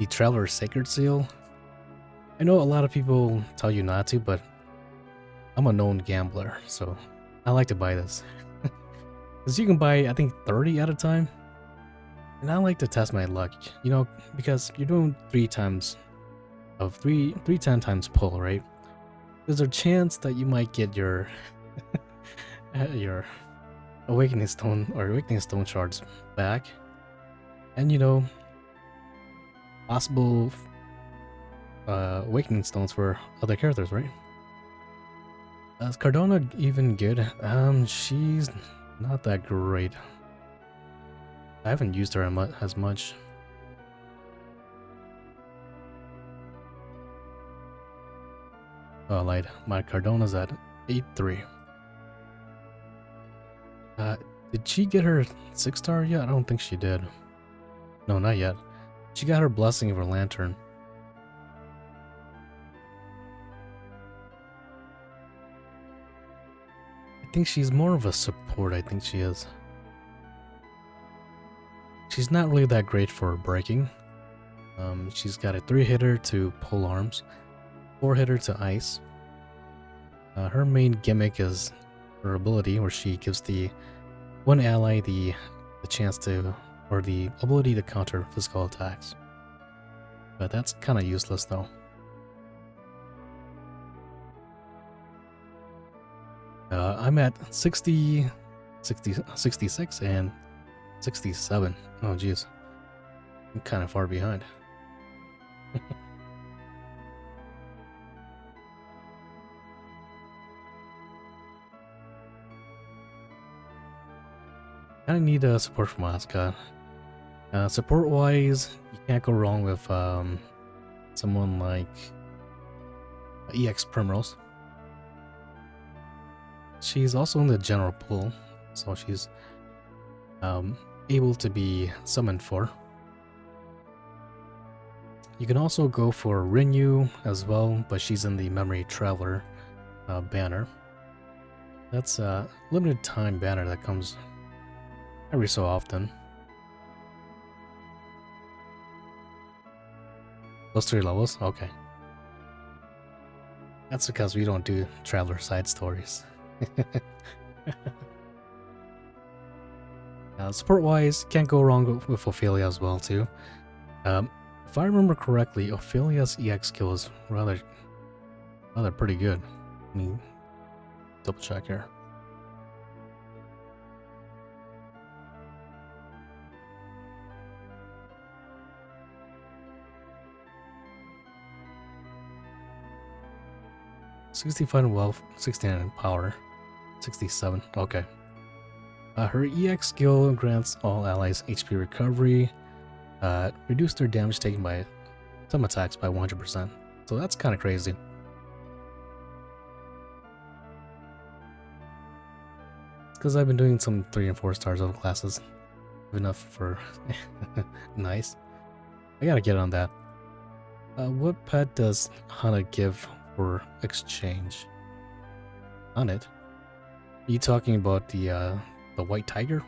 Traveler's Sacred Seal, I know a lot of people tell you not to, but I'm a known gambler, so I like to buy this. Because you can buy, I think, 30 at a time, and I like to test my luck, you know, because you're doing 3 10 times pull, right? There's a chance that you might get your your Awakening Stone or Awakening Stone Shards back, and you know, possible Awakening Stones for other characters, right? Is Cardona even good? She's not that great. I haven't used her as much. Oh, I lied. My Cardona's at 8-3. Did she get her 6-star yet? I don't think she did. No, not yet. She got her Blessing of her Lantern. I think she's more of a support, I think she is. She's not really that great for breaking. She's got a 3-hitter to pull arms, 4-hitter to ice. Her main gimmick is her ability, where she gives the one ally the chance to, or the ability to counter physical attacks. But that's kind of useless though. I'm at 66 and 67. Oh jeez. I'm kind of far behind. I need support from Asuka. Support wise, you can't go wrong with someone like EX Primrose. She's also in the general pool, so she's able to be summoned for. You can also go for Rinyu as well, but she's in the Memory Traveler banner. That's a limited time banner that comes every so often. Those 3 levels? Okay. That's because we don't do Traveler side stories. Support-wise, can't go wrong with Ophelia as well, too. If I remember correctly, Ophelia's EX skill is rather pretty good. Let me double check here. $65 in wealth, 69 in power, 67. Okay. Her EX skill grants all allies HP recovery, reduce their damage taken by some attacks by 100%. So that's kind of crazy. It's because I've been doing some 3 and 4 stars of classes. Enough for nice. I gotta get on that. What pet does Hana give for exchange? On it? Are you talking about the white tiger?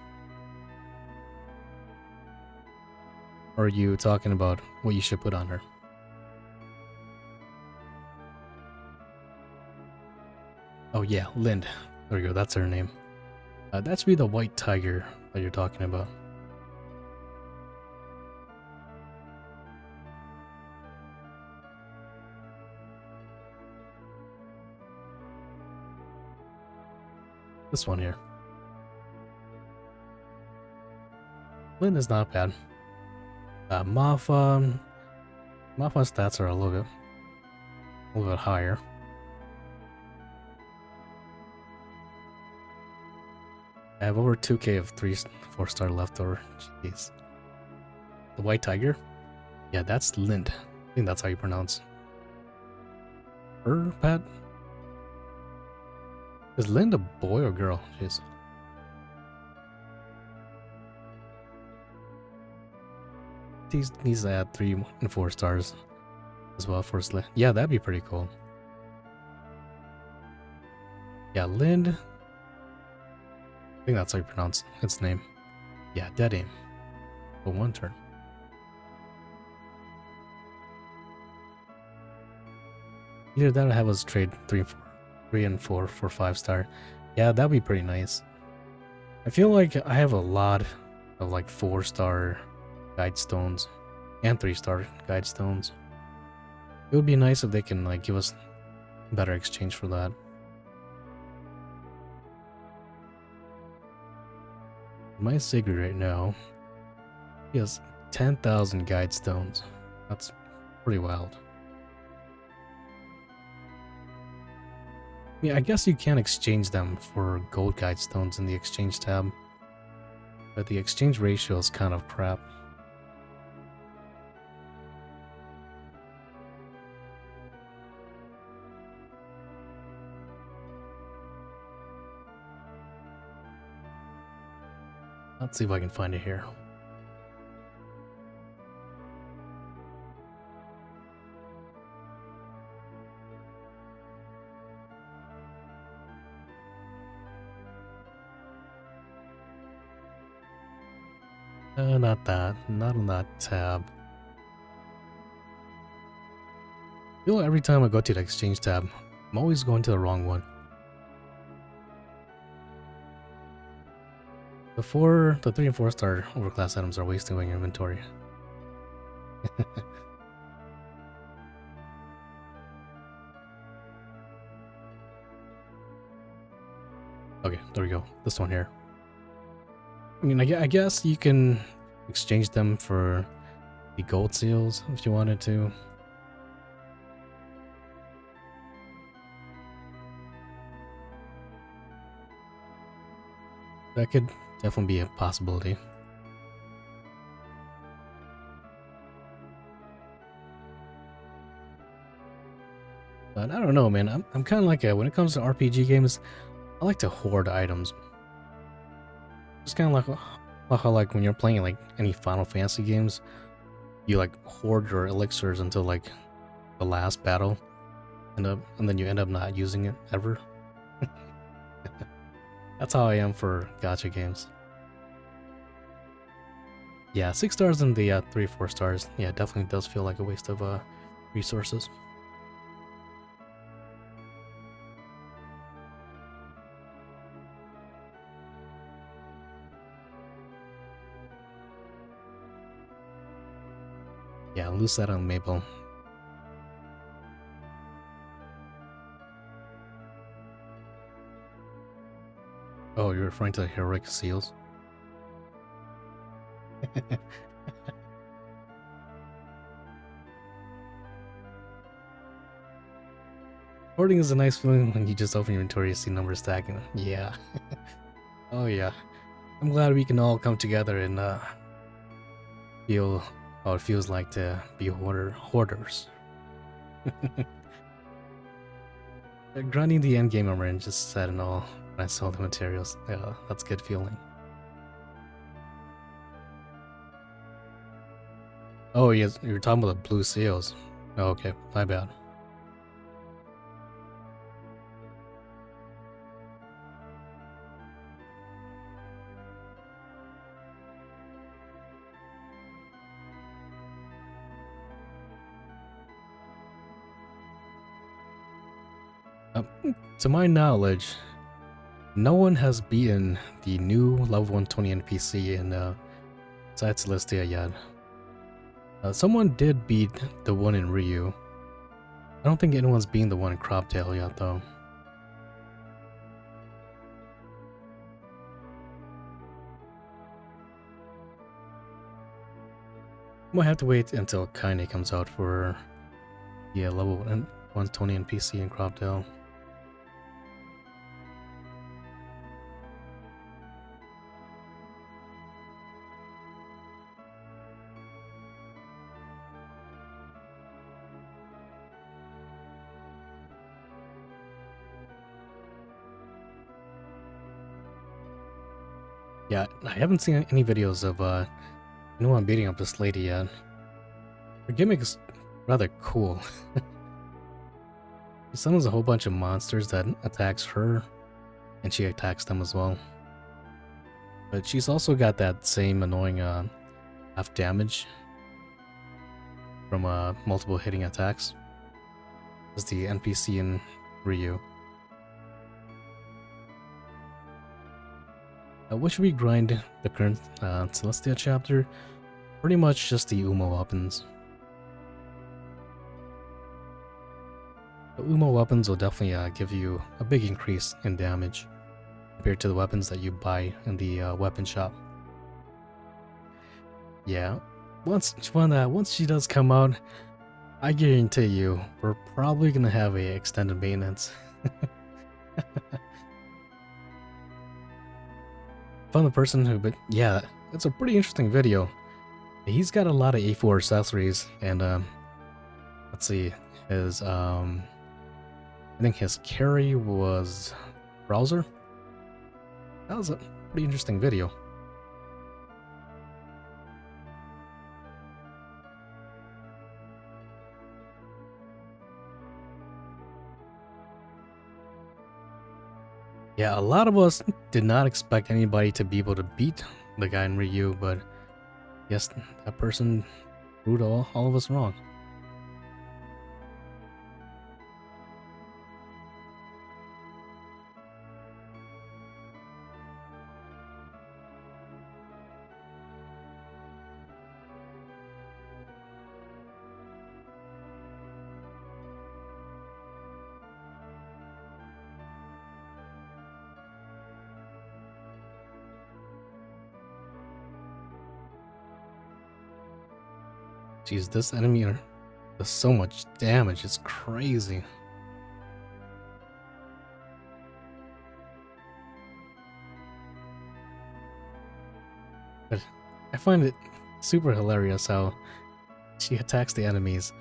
Or are you talking about what you should put on her? Oh yeah, Lind. There you go, that's her name. That should be the white tiger that you're talking about. This one here. Lind is not bad. Mafa's stats are a little bit higher. I have over 2k of 4-star left over. Jeez. The white tiger? Yeah, that's Lind. I think that's how you pronounce her pet. Is Lind a boy or girl? Jeez. He needs to add 3 and 4 stars as well for Lind. Yeah, that'd be pretty cool. Yeah, Lind. I think that's how you pronounce its name. Yeah, dead aim. For 1 turn. Either that or have us trade 3 and 4 for 5-star. Yeah, that'd be pretty nice. I feel like I have a lot of like 4-star guide stones and 3-star guide stones. It would be nice if they can like give us better exchange for that. My Sigrid right now, he has 10,000 guide stones. That's pretty wild. Yeah, I guess you can exchange them for gold guide stones in the exchange tab, but the exchange ratio is kind of crap. Let's see if I can find it here. Not that. Not on that tab. I feel like every time I go to the exchange tab, I'm always going to the wrong one. The 3 and 4-star overclass items are wasting away your inventory. Okay, there we go. This one here. I mean, I guess you can exchange them for the gold seals if you wanted to. That could definitely be a possibility. But I don't know, man. I'm kind of like when it comes to RPG games, I like to hoard items. Just kind of like Well, how like when you're playing like any Final Fantasy games, you like hoard your elixirs until like the last battle, and then you end up not using it ever. That's how I am for gacha games. Yeah, 6 stars and the 3 4 stars. Yeah, definitely does feel like a waste of resources. Yeah, lose that on Maple. Oh, you're referring to the heroic seals? Hoarding is a nice feeling when you just open your inventory and see numbers stacking. Yeah. Oh yeah. I'm glad we can all come together and feel how it feels like to be hoarders. Grinding the endgame armor and just set and all when I sell the materials. Yeah, that's a good feeling. Oh yes, you're talking about the blue seals. Oh, okay, my bad. To my knowledge, no one has beaten the new level 120 NPC in Side Celestia yet. Someone did beat the one in Ryu. I don't think anyone's beaten the one in Croptail yet, though. Might have to wait until Kaine comes out for level 120 NPC in Croptail. Yeah, I haven't seen any videos of anyone beating up this lady yet. Her gimmick is rather cool. She summons a whole bunch of monsters that attacks her, and she attacks them as well. But she's also got that same annoying half damage from multiple hitting attacks as the NPC in Ryu. What should we grind the current Celestia chapter? Pretty much just the Umo weapons. The Umo weapons will definitely give you a big increase in damage compared to the weapons that you buy in the weapon shop. Yeah, once she does come out, I guarantee you we're probably gonna have a extended maintenance. Found the person who, but yeah, it's a pretty interesting video. He's got a lot of A4 accessories, and let's see, his I think his carry was browser. That was a pretty interesting video. Yeah, a lot of us did not expect anybody to be able to beat the guy in Ryu, but yes, that person proved all of us wrong. Jeez, this enemy does so much damage, it's crazy. But I find it super hilarious how she attacks the enemies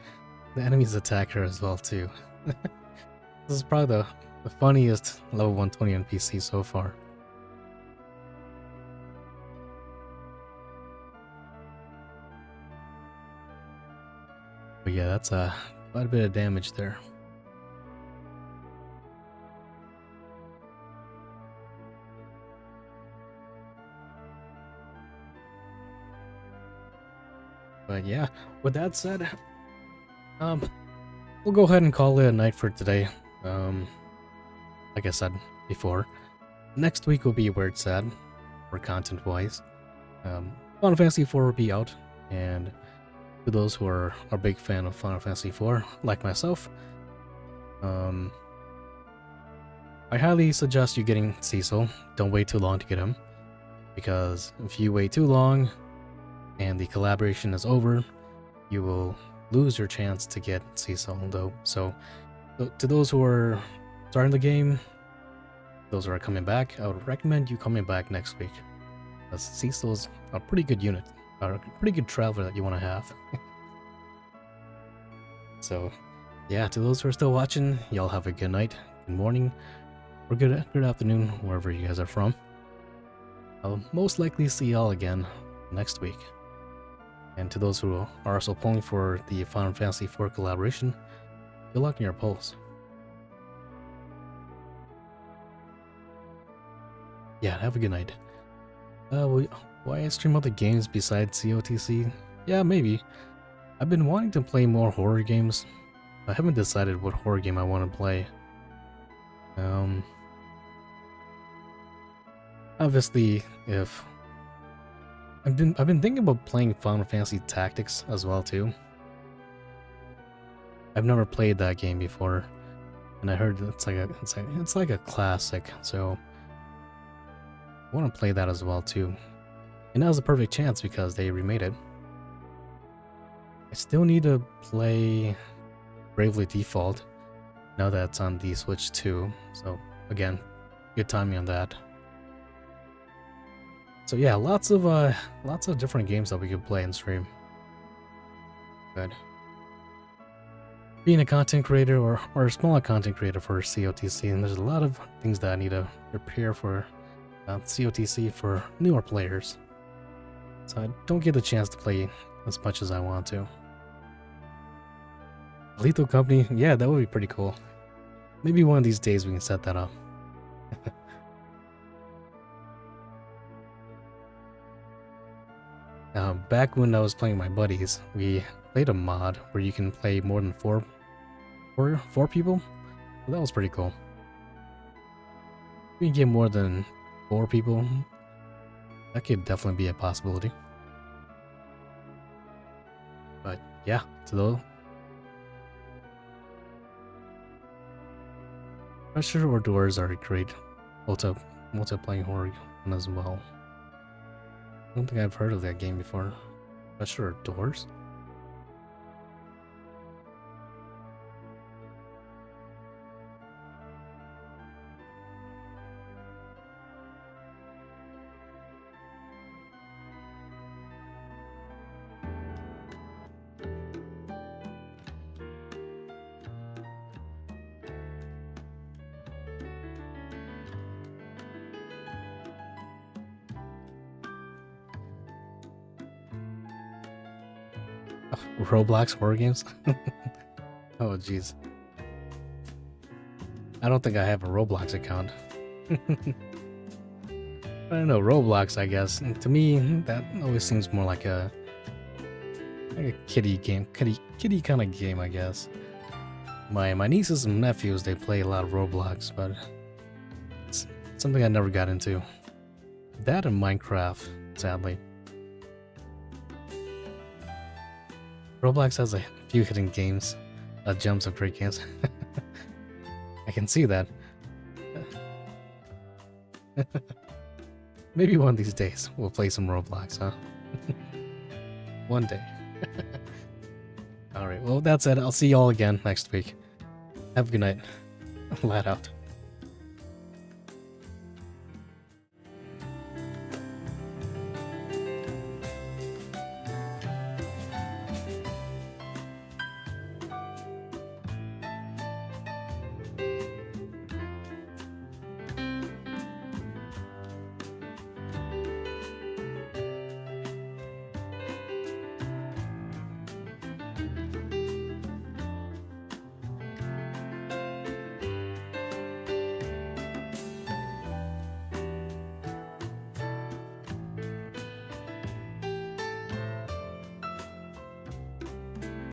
attack her as well too. This is probably the funniest level 120 NPC so far. But yeah, that's quite a bit of damage there. But yeah, with that said, we'll go ahead and call it a night for today. Like I said before, next week will be where it's at for content-wise. Final Fantasy IV will be out, and to those who are a big fan of Final Fantasy IV, like myself, I highly suggest you getting Cecil. Don't wait too long to get him, because if you wait too long and the collaboration is over, you will lose your chance to get Cecil though. So to those who are starting the game, those who are coming back, I would recommend you coming back next week, because Cecil's a pretty good unit, or a pretty good traveler that you want to have. So yeah, to those who are still watching, y'all have a good night, good morning, or good afternoon, wherever you guys are from. I'll most likely see y'all again next week. And to those who are also pulling for the Final Fantasy IV collaboration, good luck in your polls. Yeah, have a good night. Will I stream other games besides COTC? Yeah, maybe. I've been wanting to play more horror games. I haven't decided what horror game I want to play. Obviously, if I've been thinking about playing Final Fantasy Tactics as well too. I've never played that game before, and I heard it's like a classic, so I want to play that as well too. And now's the perfect chance because they remade it. I still need to play Bravely Default now that it's on the Switch too. So again, good timing on that. So yeah, lots of different games that we could play and stream. Good. Being a content creator or a smaller content creator for COTC, and there's a lot of things that I need to prepare for COTC for newer players. So I don't get the chance to play as much as I want to. Lethal Company, yeah, that would be pretty cool. Maybe one of these days we can set that up. Back when I was playing with my buddies, we played a mod where you can play more than four people. So that was pretty cool. If we can get more than 4 people, that could definitely be a possibility. But yeah, to those. Pressure or Doors are a great multiplayer horror one as well. I don't think I've heard of that game before. Pressure or Doors? Roblox horror games? Oh jeez. I don't think I have a Roblox account. I don't know, Roblox, I guess. To me, that always seems more like a kiddie game, kiddie kind of game, I guess. My nieces and nephews, they play a lot of Roblox, but it's something I never got into. That and Minecraft, sadly. Roblox has a few hidden games, gems of great games. I can see that. Maybe one of these days we'll play some Roblox, huh? One day. Alright, well, with that said, I'll see y'all again next week. Have a good night. Lad out.